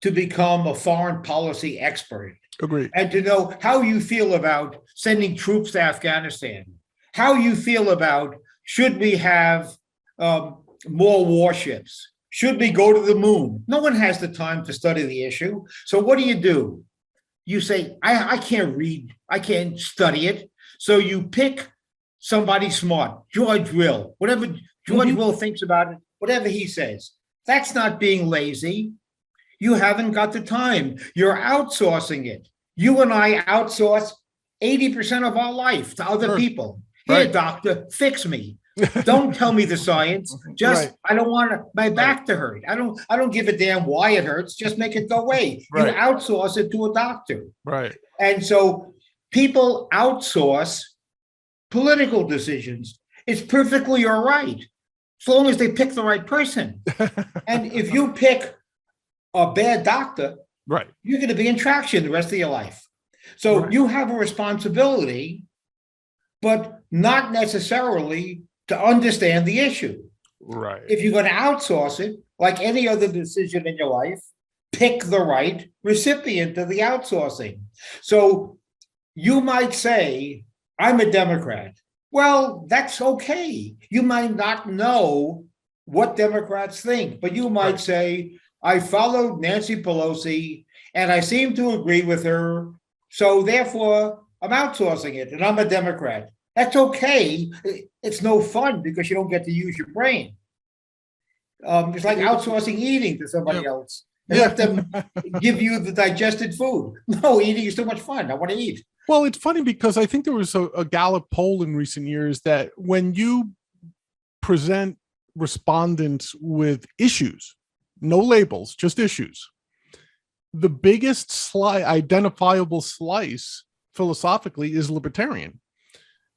to become a foreign policy expert.
Agreed.
And to know how you feel about sending troops to Afghanistan, how you feel about should we have more warships, should we go to the moon? No one has the time to study the issue. So what do? You say, I can't read, I can't study it. So you pick somebody smart, George Will, whatever George Will thinks about it, whatever he says. That's not being lazy. You haven't got the time. You're outsourcing it. You and I outsource 80% of our life to other people. Here, doctor, fix me. Don't tell me the science. Just I don't want my back to hurt. I don't give a damn why it hurts. Just make it go away. You outsource it to a doctor.
Right.
And so people outsource political decisions. It's perfectly all right, as long as they pick the right person. And if you pick a bad doctor, you're going to be in traction the rest of your life. So you have a responsibility, but not necessarily to understand the issue.
Right.
If you're going to outsource it, like any other decision in your life, pick the right recipient of the outsourcing. So you might say, I'm a Democrat. Well, that's okay. You might not know what Democrats think, but you might
Right.
say, I followed Nancy Pelosi and I seem to agree with her. So therefore, I'm outsourcing it and I'm a Democrat. That's okay. It's no fun because you don't get to use your brain. It's like outsourcing eating to
Yeah.
somebody else and
Yeah.
let them give you the digested food. No, eating is too much fun. I want to eat.
Well, it's funny because I think there was a Gallup poll in recent years that when you present respondents with issues, no labels, just issues, the biggest identifiable slice philosophically is libertarian.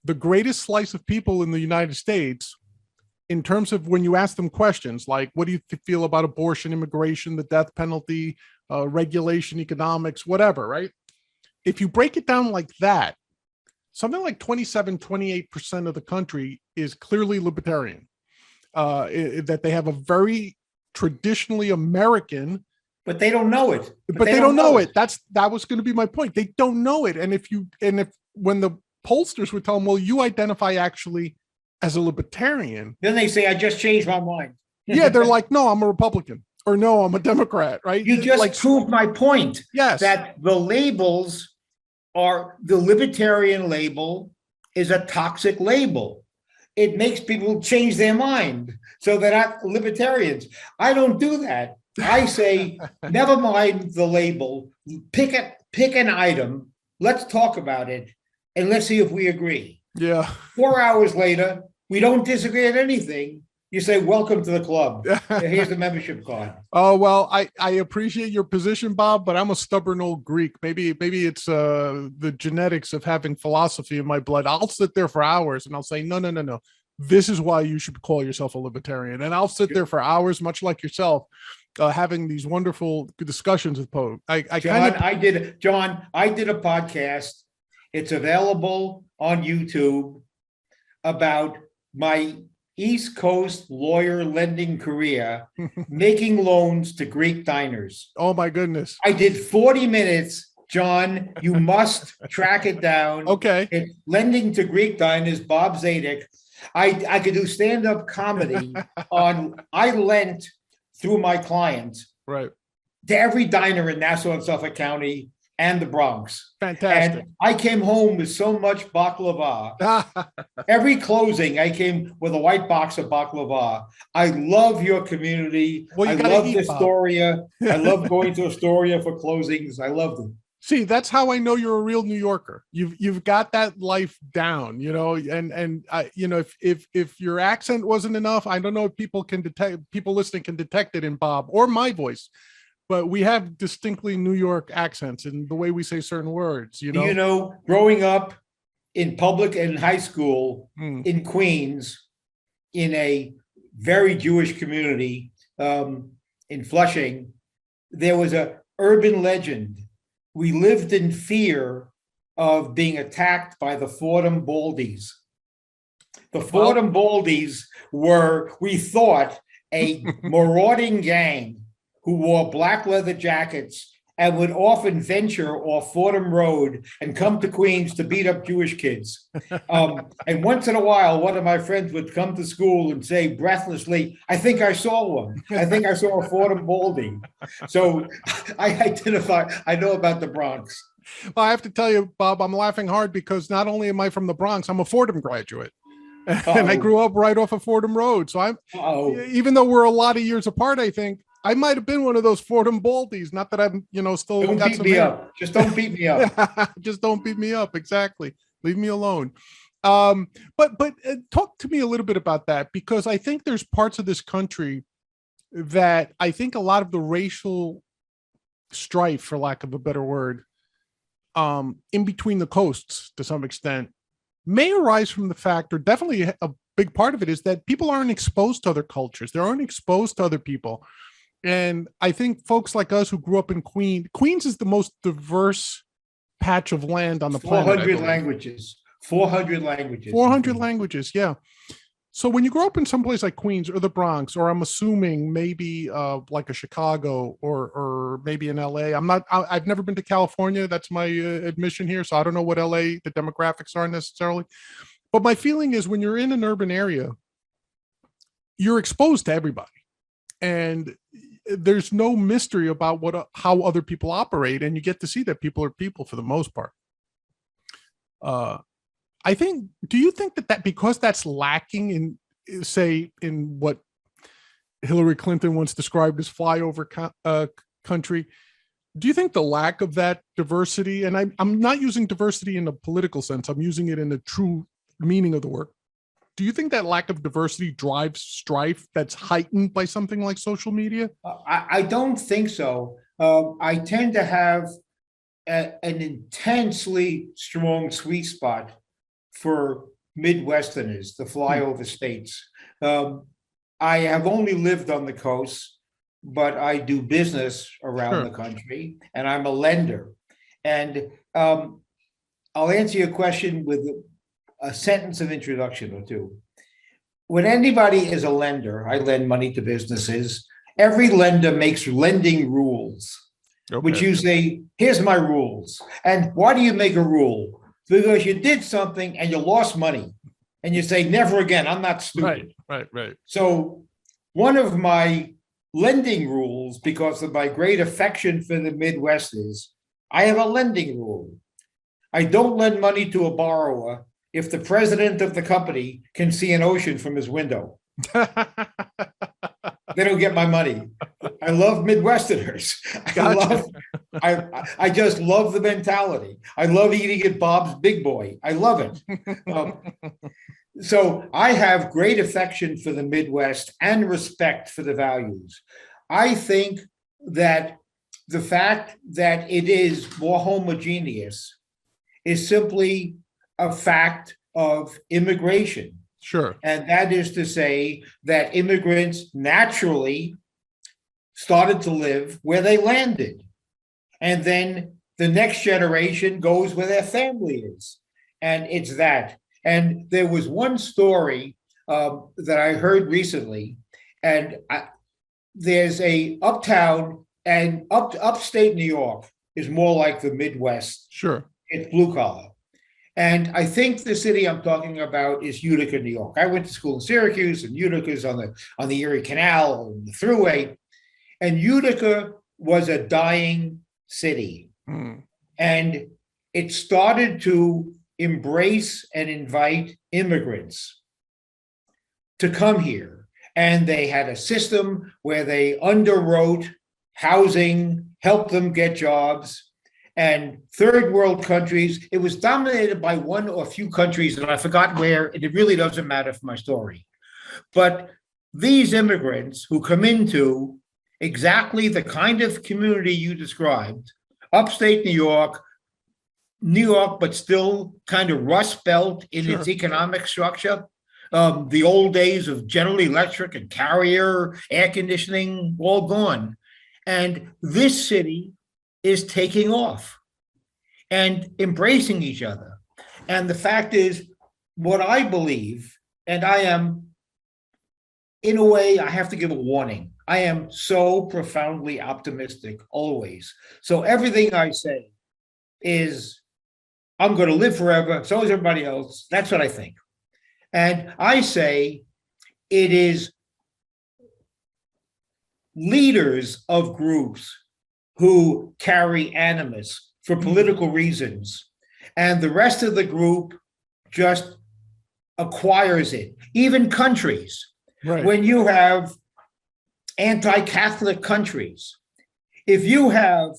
The greatest slice of people in the United States, in terms of when you ask them questions like, what do you feel about abortion, immigration, the death penalty, regulation, economics, whatever, right? If you break it down like that, something like 27-28% of the country is clearly libertarian. That they have a very traditionally American,
but they don't know it.
but they don't know it. That was going to be my point. They don't know it. And if when the pollsters would tell them, well, you identify actually as a libertarian,
then they say, I just changed my mind.
Yeah, they're like, no, I'm a Republican, or no, I'm a Democrat, right?
You just
like,
proved my point.
Yes.
That the labels are, the libertarian label is a toxic label. It makes people change their mind. So they're not libertarians. I don't do that. I say, never mind the label, pick an item, let's talk about it, and let's see if we agree.
Yeah.
4 hours later, we don't disagree on anything. You say, welcome to the club. Here's the membership card.
Oh, well, I appreciate your position, Bob, but I'm a stubborn old Greek. Maybe it's the genetics of having philosophy in my blood. I'll sit there for hours and I'll say, no. This is why you should call yourself a libertarian. And I'll sit there for hours, much like yourself, having these wonderful discussions with Poe. I did a
podcast. It's available on YouTube about my East Coast lawyer lending career, making loans to Greek diners.
Oh my goodness.
I did 40 minutes, John. You must track it down.
Okay.
It's lending to Greek diners, Bob Zadek. I could do stand-up comedy on, I lent through my clients
right
to every diner in Nassau and Suffolk County and the Bronx.
Fantastic.
And I came home with so much baklava. Every closing, I came with a white box of baklava. I love your community.
Well,
I love Astoria. I love going to Astoria for closings. I love them.
See, that's how I know you're a real New Yorker. You've got that life down, and if your accent wasn't enough, I don't know if people listening can detect it in Bob or my voice, but we have distinctly New York accents in the way we say certain words,
growing up in public and high school in Queens, in a very Jewish community, in Flushing, there was a urban legend. We lived in fear of being attacked by the Fordham Baldies. The Fordham Baldies were, we thought, a marauding gang who wore black leather jackets and would often venture off Fordham Road and come to Queens to beat up Jewish kids. And once in a while, one of my friends would come to school and say breathlessly, I think I saw one. I think I saw a Fordham Baldy. So I know about the Bronx.
Well, I have to tell you, Bob, I'm laughing hard because not only am I from the Bronx, I'm a Fordham graduate. And I grew up right off of Fordham Road. So even though we're a lot of years apart, I think I might have been one of those Fordham Baldies. Not that I'm, still
don't
got
beat
some
me
hair.
up. Just don't beat me up.
Just don't beat me up. Exactly. Leave me alone. But talk to me a little bit about that, because I think there's parts of this country that I think a lot of the racial strife, for lack of a better word, in between the coasts to some extent, may arise from the fact, or definitely a big part of it, is that people aren't exposed to other cultures. They aren't exposed to other people. And I think folks like us who grew up in Queens is the most diverse patch of land on the planet.
400 languages. 400 languages.
400 languages, yeah. So when you grow up in some place like Queens or the Bronx, or I'm assuming maybe like a Chicago or maybe in LA, I've never been to California. That's my admission here. So I don't know what LA, the demographics are necessarily. But my feeling is when you're in an urban area, you're exposed to everybody. And there's no mystery about how other people operate, and you get to see that people are people for the most part. I think. Do you think that because that's lacking in, say, in what Hillary Clinton once described as flyover country? Do you think the lack of that diversity, and I'm not using diversity in a political sense, I'm using it in the true meaning of the word. Do you think that lack of diversity drives strife that's heightened by something like social media?
I don't think so. I tend to have an intensely strong sweet spot for Midwesterners, the flyover states. I have only lived on the coast, but I do business around the country, and I'm a lender. And I'll answer your question with a sentence of introduction or two. When anybody is a lender, I lend money to businesses. Every lender makes lending rules, which you say, here's my rules. And why do you make a rule? Because you did something and you lost money. And you say, never again, I'm not stupid.
Right.
So one of my lending rules, because of my great affection for the Midwest, is I have a lending rule. I don't lend money to a borrower if the president of the company can see an ocean from his window. They don't get my money. I love Midwesterners.
Gotcha.
I just love the mentality. I love eating at Bob's Big Boy. I love it. So I have great affection for the Midwest and respect for the values. I think that the fact that it is more homogeneous is simply a fact of immigration.
Sure.
And that is to say that immigrants naturally started to live where they landed. And then the next generation goes where their family is. And it's that. And there was one story that I heard recently, and there's a uptown, and upstate New York is more like the Midwest.
Sure.
It's blue collar. And I think the city I'm talking about is Utica, New York. I went to school in Syracuse, and Utica is on the Erie Canal, and the thruway. And Utica was a dying city. And it started to embrace and invite immigrants to come here. And they had a system where they underwrote housing, helped them get jobs. And third world countries, it was dominated by one or a few countries, and I forgot where, and it really doesn't matter for my story. But these immigrants who come into exactly the kind of community you described, upstate New York, but still kind of Rust Belt in its economic structure. The old days of General Electric and Carrier, air conditioning, all gone. And this city is taking off and embracing each other. And the fact is, what I believe, and I am, in a way, I have to give a warning. I am so profoundly optimistic always. So everything I say is, I'm going to live forever. So is everybody else. That's what I think. And I say it is leaders of groups who carry animus for political reasons, and the rest of the group just acquires it. Even countries, when you have anti-Catholic countries, if you have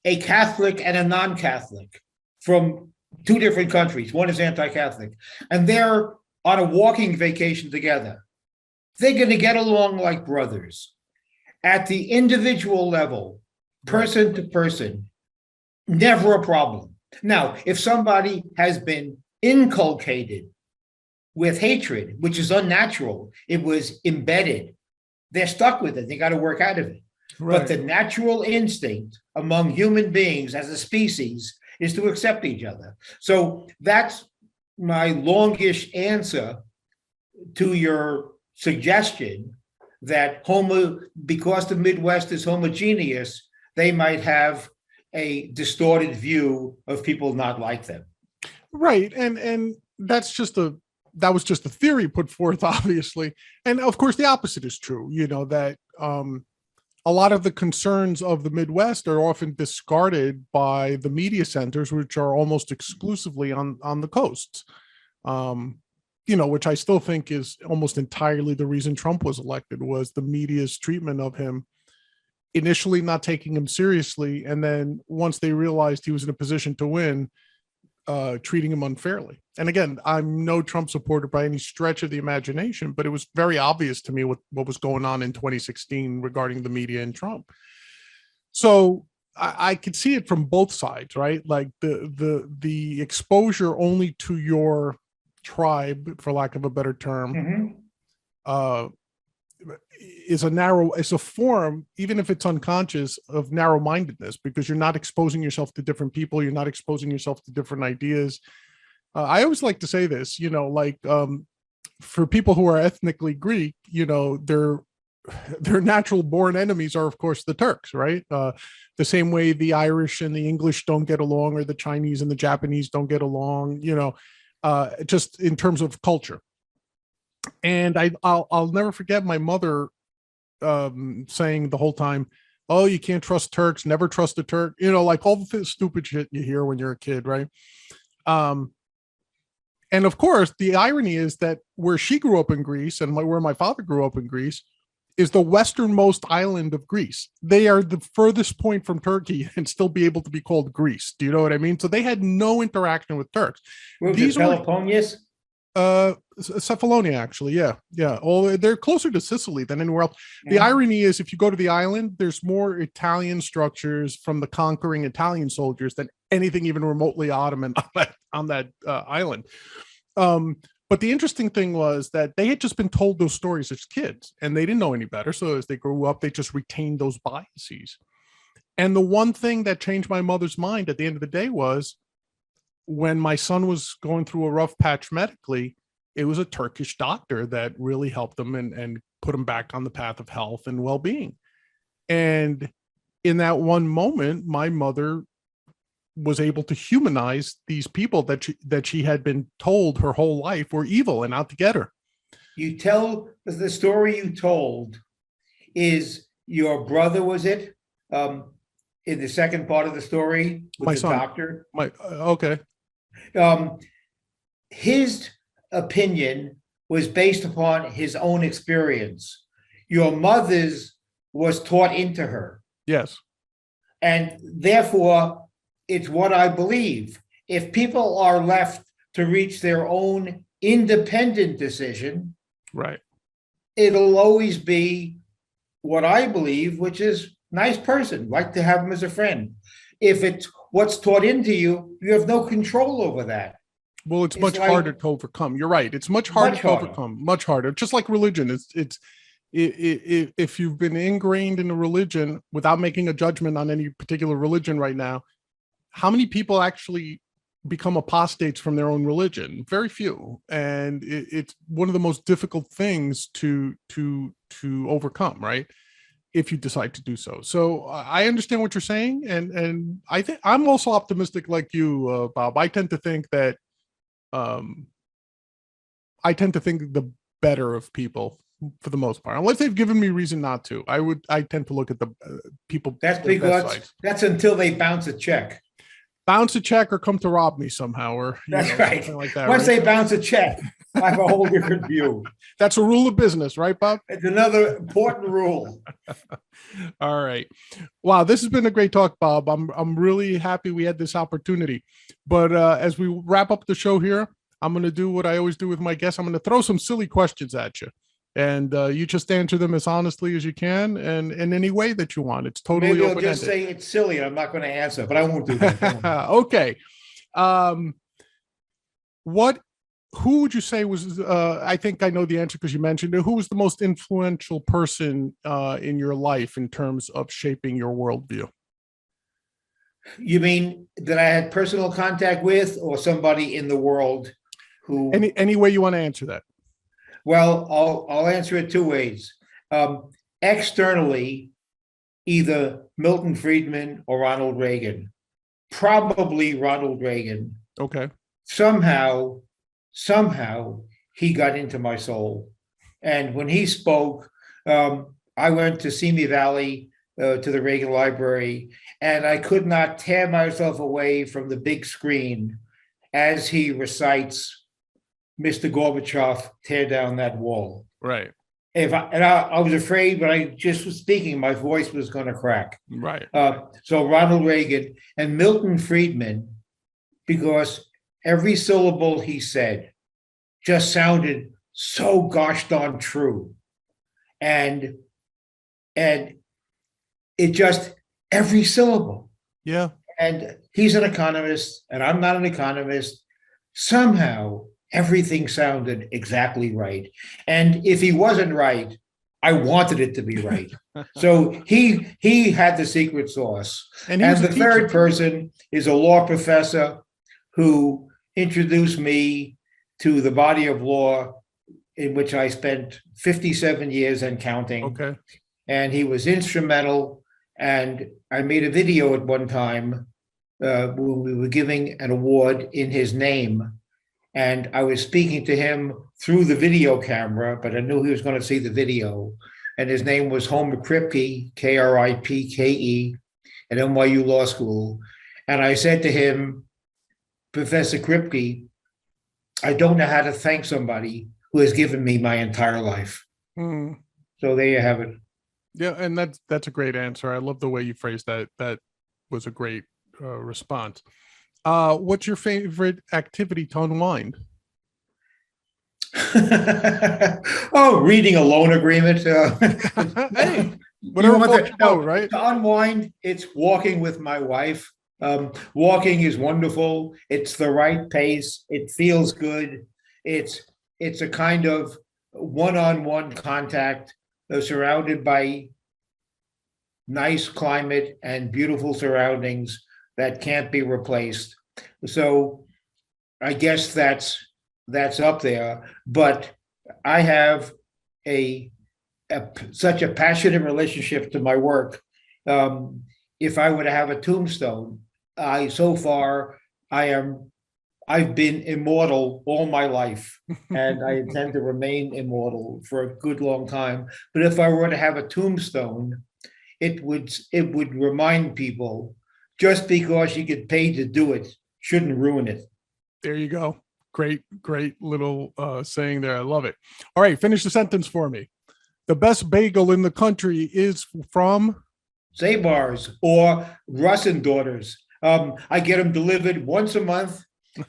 a Catholic and a non-Catholic from two different countries, one is anti-Catholic, and they're on a walking vacation together, they're going to get along like brothers. At the individual level, person to person, never a problem. Now, if somebody has been inculcated with hatred, which is unnatural, it was embedded, they're stuck with it. They got to work out of it. But the natural instinct among human beings as a species is to accept each other. So that's my longish answer to your suggestion that because the Midwest is homogeneous, they might have a distorted view of people not like them.
Right. And that was just a theory put forth, obviously. And of course, the opposite is true, that a lot of the concerns of the Midwest are often discarded by the media centers, which are almost exclusively on the coasts. Which I still think is almost entirely the reason Trump was elected, was the media's treatment of him, initially not taking him seriously, and then once they realized he was in a position to win, treating him unfairly. And again, I'm no Trump supporter by any stretch of the imagination, but it was very obvious to me what was going on in 2016 regarding the media and Trump. So I could see it from both sides, right? Like the exposure only to your tribe, for lack of a better term, is a form, even if it's unconscious, of narrow-mindedness, because you're not exposing yourself to different people, you're not exposing yourself to different ideas. I always like to say this, for people who are ethnically Greek, their natural born enemies are, of course, the Turks, right? The same way the Irish and the English don't get along, or the Chinese and the Japanese don't get along, just in terms of culture. And I'll never forget my mother saying the whole time, "Oh, you can't trust Turks, never trust a Turk," like all the stupid shit you hear when you're a kid, right? And of course, the irony is that where she grew up in Greece and where my father grew up in Greece is the westernmost island of Greece. They are the furthest point from Turkey and still be able to be called Greece. Do you know what I mean? So they had no interaction with Turks.
These Peloponnese?
Cephalonia, actually, yeah. They're closer to Sicily than anywhere else. The irony is, if you go to the island, there's more Italian structures from the conquering Italian soldiers than anything even remotely Ottoman on that island. But the interesting thing was that they had just been told those stories as kids, and they didn't know any better. So as they grew up, they just retained those biases. And the one thing that changed my mother's mind at the end of the day was, when my son was going through a rough patch medically, it was a Turkish doctor that really helped him and put him back on the path of health and well-being. And in that one moment, my mother was able to humanize these people that she had been told her whole life were evil and out to get her.
You tell the story you told is your brother, was it? In the second part of the story with
my
the
son.
Doctor?
Okay.
His opinion was based upon his own experience. Your mother's was taught into her.
Yes.
And therefore, it's what I believe. If people are left to reach their own independent decision,
right,
it'll always be what I believe, which is nice person, like to have him as a friend. If it's what's taught into you, you have no control over that.
Well, it's much harder to overcome. You're right. It's much harder to overcome. Much harder. Just like religion. It's if you've been ingrained in a religion without making a judgment on any particular religion right now, how many people actually become apostates from their own religion? Very few. And it's one of the most difficult things to overcome, right? If you decide to do so. So I understand what you're saying. And I think I'm also optimistic like you, Bob. I tend to think that the better of people for the most part, unless they've given me reason not to. I tend to look at the people.
That's because that's until they bounce a check.
Bounce a check or come to rob me somehow, or
that's right.
Like that.
Once they bounce a check, I have a whole different view.
That's a rule of business, right, Bob?
It's another important rule.
All right. Wow, this has been a great talk, Bob. I'm really happy we had this opportunity. But as we wrap up the show here, I'm going to do what I always do with my guests. I'm going to throw some silly questions at you. And you just answer them as honestly as you can and in any way that you want. It's totally
Maybe
open-ended.
I'll just say it's silly. I'm not going to answer, but I won't do that.
Okay. Who would you say was, I think I know the answer because you mentioned it, who was the most influential person in your life in terms of shaping your worldview?
You mean that I had personal contact with, or somebody in the world who?
Any way you want to answer that.
Well, I'll answer it two ways. Externally, either Milton Friedman or Ronald Reagan. Probably Ronald Reagan.
Okay.
Somehow, somehow he got into my soul. And when he spoke, I went to Simi Valley to the Reagan Library, and I could not tear myself away from the big screen as he recites, Mr. Gorbachev, tear down that wall.
Right.
I was afraid when I just was speaking, my voice was going to crack.
Right.
So Ronald Reagan and Milton Friedman, because every syllable he said just sounded so gosh darn true. And it just, every syllable.
Yeah.
And he's an economist, and I'm not an economist. Somehow, everything sounded exactly right. And if he wasn't right, I wanted it to be right. So he had the secret sauce. And the third person is a law professor who introduced me to the body of law in which I spent 57 years and counting.
Okay.
And he was instrumental. And I made a video at one time when we were giving an award in his name. And I was speaking to him through the video camera, but I knew he was going to see the video. And his name was Homer Kripke, Kripke, at NYU Law School. And I said to him, Professor Kripke, I don't know how to thank somebody who has given me my entire life.
Mm.
So there you have it.
Yeah, and that's a great answer. I love the way you phrased that. That was a great response. What's your favorite activity to unwind?
Oh, reading a loan agreement.
Hey, whatever right?
To unwind, it's walking with my wife. Walking is wonderful. It's the right pace. It feels good. It's a kind of one-on-one contact, surrounded by nice climate and beautiful surroundings that can't be replaced. So I guess that's up there. But I have such a passionate relationship to my work. If I were to have a tombstone, I've been immortal all my life, and I intend to remain immortal for a good long time. But if I were to have a tombstone, it would remind people, just because you get paid to do it shouldn't ruin it.
There you go. Great little saying there. I love it. All right, finish the sentence for me. The best bagel in the country is from
Zabar's or Russ and Daughters. I get them delivered once a month.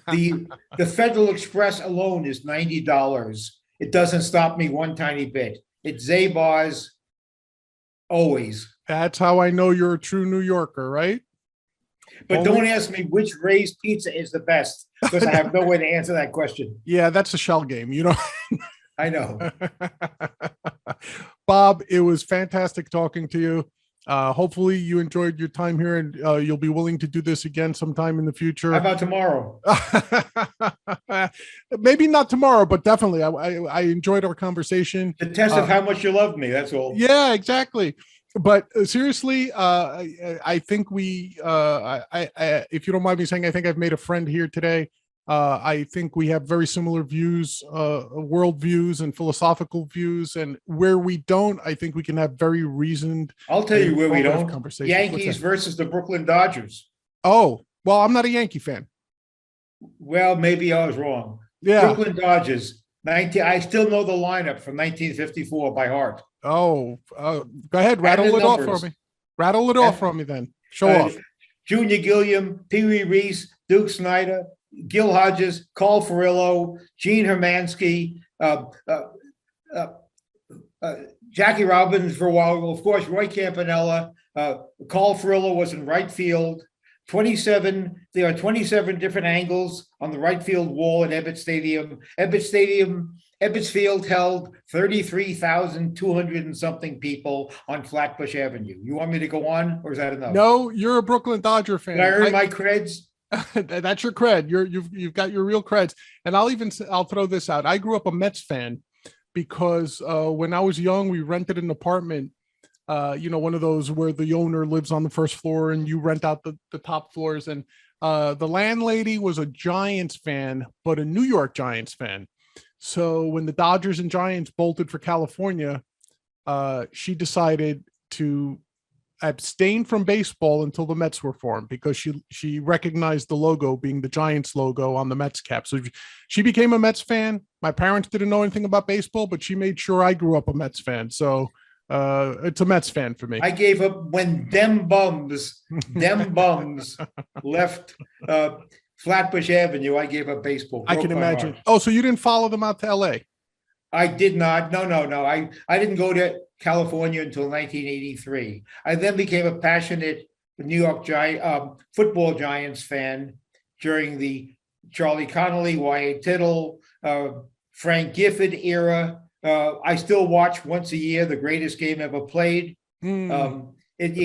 The Federal Express alone is $90. It doesn't stop me one tiny bit. It's Zabar's always.
That's how I know you're a true New Yorker, right?
But don't ask me which Ray's pizza is the best, because I have no way to answer that question.
Yeah, that's a shell game, you know.
I know.
Bob, it was fantastic talking to you. Hopefully you enjoyed your time here, and you'll be willing to do this again sometime in the future.
How about tomorrow?
Maybe not tomorrow, but definitely. I enjoyed our conversation.
The test of how much you love me, that's all.
Yeah, exactly. But seriously, I think if you don't mind me saying, I think I've made a friend here today. I think we have very similar views, world views and philosophical views, and where we don't, I think we can have very reasoned.
I'll tell you where we don't.
Conversations.
Yankees versus the Brooklyn Dodgers.
Oh, well, I'm not a Yankee fan.
Well, maybe I was wrong.
Yeah.
Brooklyn Dodgers. I still know the lineup from 1954 by heart.
Oh, go ahead. Rattle it off for me. Rattle it off for me then. Show off.
Junior Gilliam, Pee Wee Reese, Duke Snyder, Gil Hodges, Carl Furillo, Gene Hermansky, Jackie Robbins for a while. Of course, Roy Campanella. Carl Furillo was in right field. There are 27 different angles on the right field wall at Ebbets Stadium. Ebbets Field held 33,200 and something people on Flatbush Avenue. You want me to go on, or is that enough?
No, you're a Brooklyn Dodger fan.
Did I earn my creds?
That's your cred. You've got your real creds. And I'll throw this out. I grew up a Mets fan because when I was young, we rented an apartment. One of those where the owner lives on the first floor and you rent out the top floors. And The landlady was a Giants fan, but a New York Giants fan. So when the Dodgers and Giants bolted for California, she decided to abstain from baseball until the Mets were formed because she recognized the logo being the Giants logo on the Mets cap. So she became a Mets fan. My parents didn't know anything about baseball, but she made sure I grew up a Mets fan. So it's a Mets fan for me.
I gave up when them bums left Flatbush Avenue. I gave up baseball.
I can imagine. Oh, so you didn't follow them out to LA?
I did not. No. I didn't go to California until 1983. I then became a passionate New York football Giants fan during the Charlie Connolly, Wyatt Tittle, Frank Gifford era. I still watch once a year the greatest game ever played.
The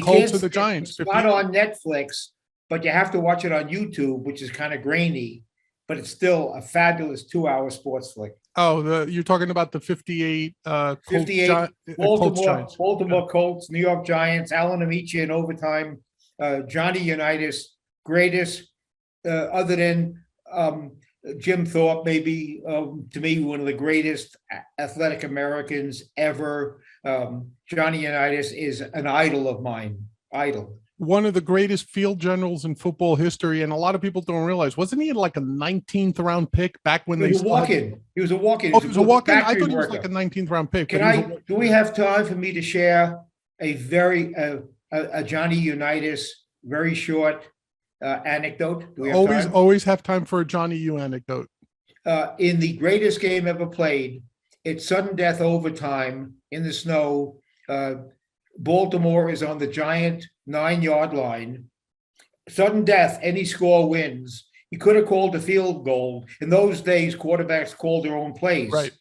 Colts of the Giants.
It's not on Netflix, but you have to watch it on YouTube, which is kind of grainy, but it's still a fabulous 2-hour sports flick.
Oh, you're talking about the 58
Baltimore Colts, New York Giants, Alan Amici in overtime, Johnny Unitas, greatest, other than Jim Thorpe, maybe to me, one of the greatest athletic Americans ever. Johnny Unitas is an idol of mine. One
of the greatest field generals in football history, and a lot of people don't realize, wasn't he like a 19th round pick back when
he was a walk-in? He was a walk-in.
Oh, he was a walk-in. I thought he was like a 19th round pick.
Do we have time for me to share a very a Johnny Unitas very short anecdote? Do we have time?
Always have time for a Johnny U anecdote.
In the greatest game ever played, it's sudden death overtime in the snow. Baltimore is on the Giant 9-yard line. Sudden death, any score wins. He could have called a field goal. In those days, quarterbacks called their own plays.
Right.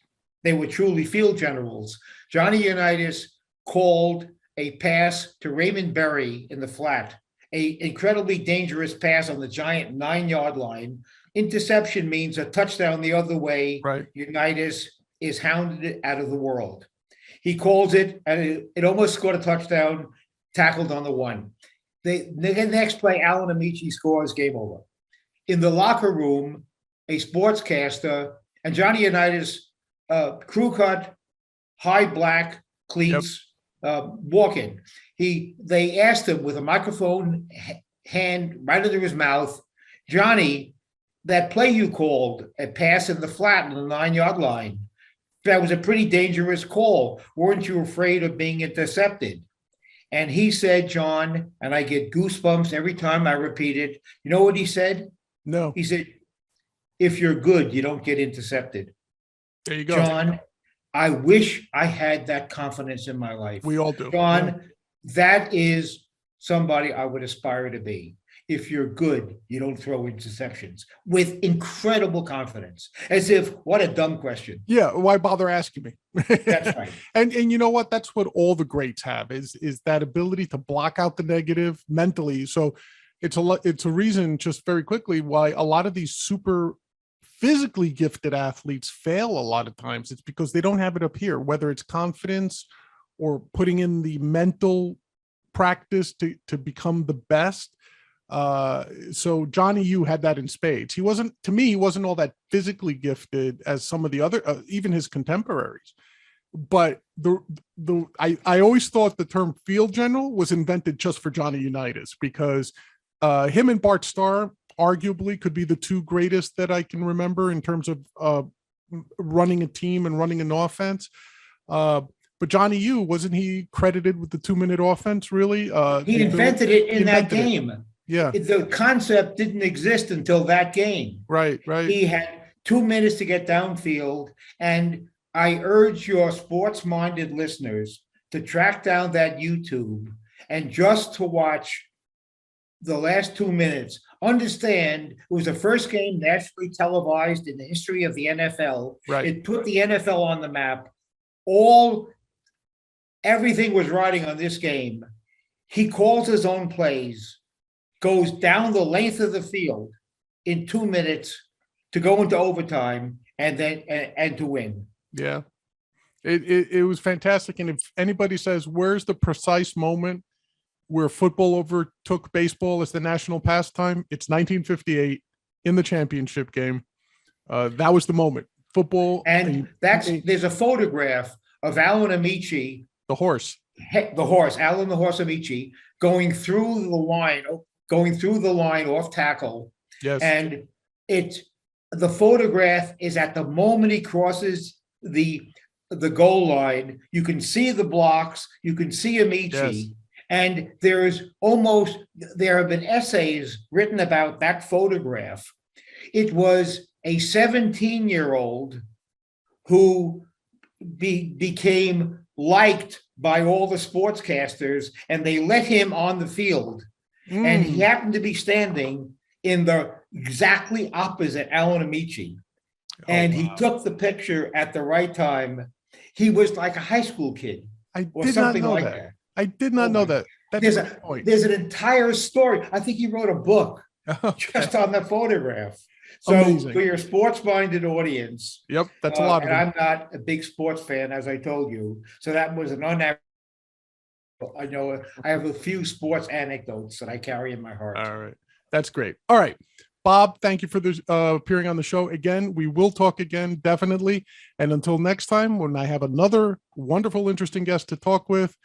They were truly field generals. Johnny Unitas called a pass to Raymond Berry in the flat, a incredibly dangerous pass on the Giant 9-yard line. Interception means a touchdown the other way.
Right.
Unitas is hounded out of the world. He calls it, and it almost scored a touchdown, tackled on the one. The next play, Alan Amici scores, game over. In the locker room, a sportscaster, and Johnny Unitas, crew cut, high black cleats, walk-in. They asked him with a microphone hand right under his mouth, Johnny, that play you called, a pass in the flat on the 9-yard line, that was a pretty dangerous call. Weren't you afraid of being intercepted? And he said, John, and I get goosebumps every time I repeat it. You know what he said?
No.
He said, if you're good, you don't get intercepted.
There you go.
John, I wish I had that confidence in my life.
We all do.
John, that is somebody I would aspire to be. If you're good, you don't throw interceptions, with incredible confidence, as if, what a dumb question.
Yeah, why bother asking me?
That's right.
And you know what? That's what all the greats have is that ability to block out the negative mentally. So it's a reason, just very quickly, why a lot of these super physically gifted athletes fail a lot of times. It's because they don't have it up here, whether it's confidence or putting in the mental practice to become the best. So Johnny U had that in spades. He wasn't all that physically gifted as some of the other, even his contemporaries. But I always thought the term field general was invented just for Johnny Unitas, because him and Bart Starr arguably could be the two greatest that I can remember in terms of running a team and running an offense. But Johnny U, wasn't he credited with the 2-minute offense, really?
He invented it in that game.
Yeah.
The concept didn't exist until that game.
Right.
He had 2 minutes to get downfield. And I urge your sports-minded listeners to track down that YouTube and just to watch the last 2 minutes. Understand, it was the first game nationally televised in the history of the NFL.
Right.
It put the NFL on the map. Everything was riding on this game. He calls his own plays, goes down the length of the field in 2 minutes to go into overtime and to win.
Yeah, it was fantastic. And if anybody says, where's the precise moment where football overtook baseball as the national pastime. It's 1958 in the championship game. That was the moment. Football.
And there's a photograph of Alan Amici,
the horse,
Alan the horse Amici, going through the line off tackle.
Yes.
And the photograph is at the moment he crosses the goal line. You can see the blocks, you can see Amici.
Yes.
And there have been essays written about that photograph. It was a 17-year-old who became liked by all the sportscasters, and they let him on the field. And he happened to be standing in the exactly opposite Alan Amici. And he took the picture at the right time. He was like a high school kid.
I did not know that. I did not know that.
There's an entire story. I think he wrote a book just on the photograph. So
amazing.
For your sports-minded audience,
yep, that's a lot of
them. I'm not a big sports fan, as I told you. So that was an unaverage. I know I have a few sports anecdotes that I carry in my heart.
All right, that's great. All right, Bob, thank you for this appearing on the show again. We will talk again, definitely. And until next time, when I have another wonderful, interesting guest to talk with,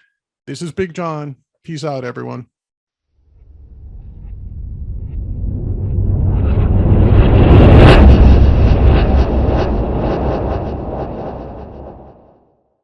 this is Big John. Peace out, everyone.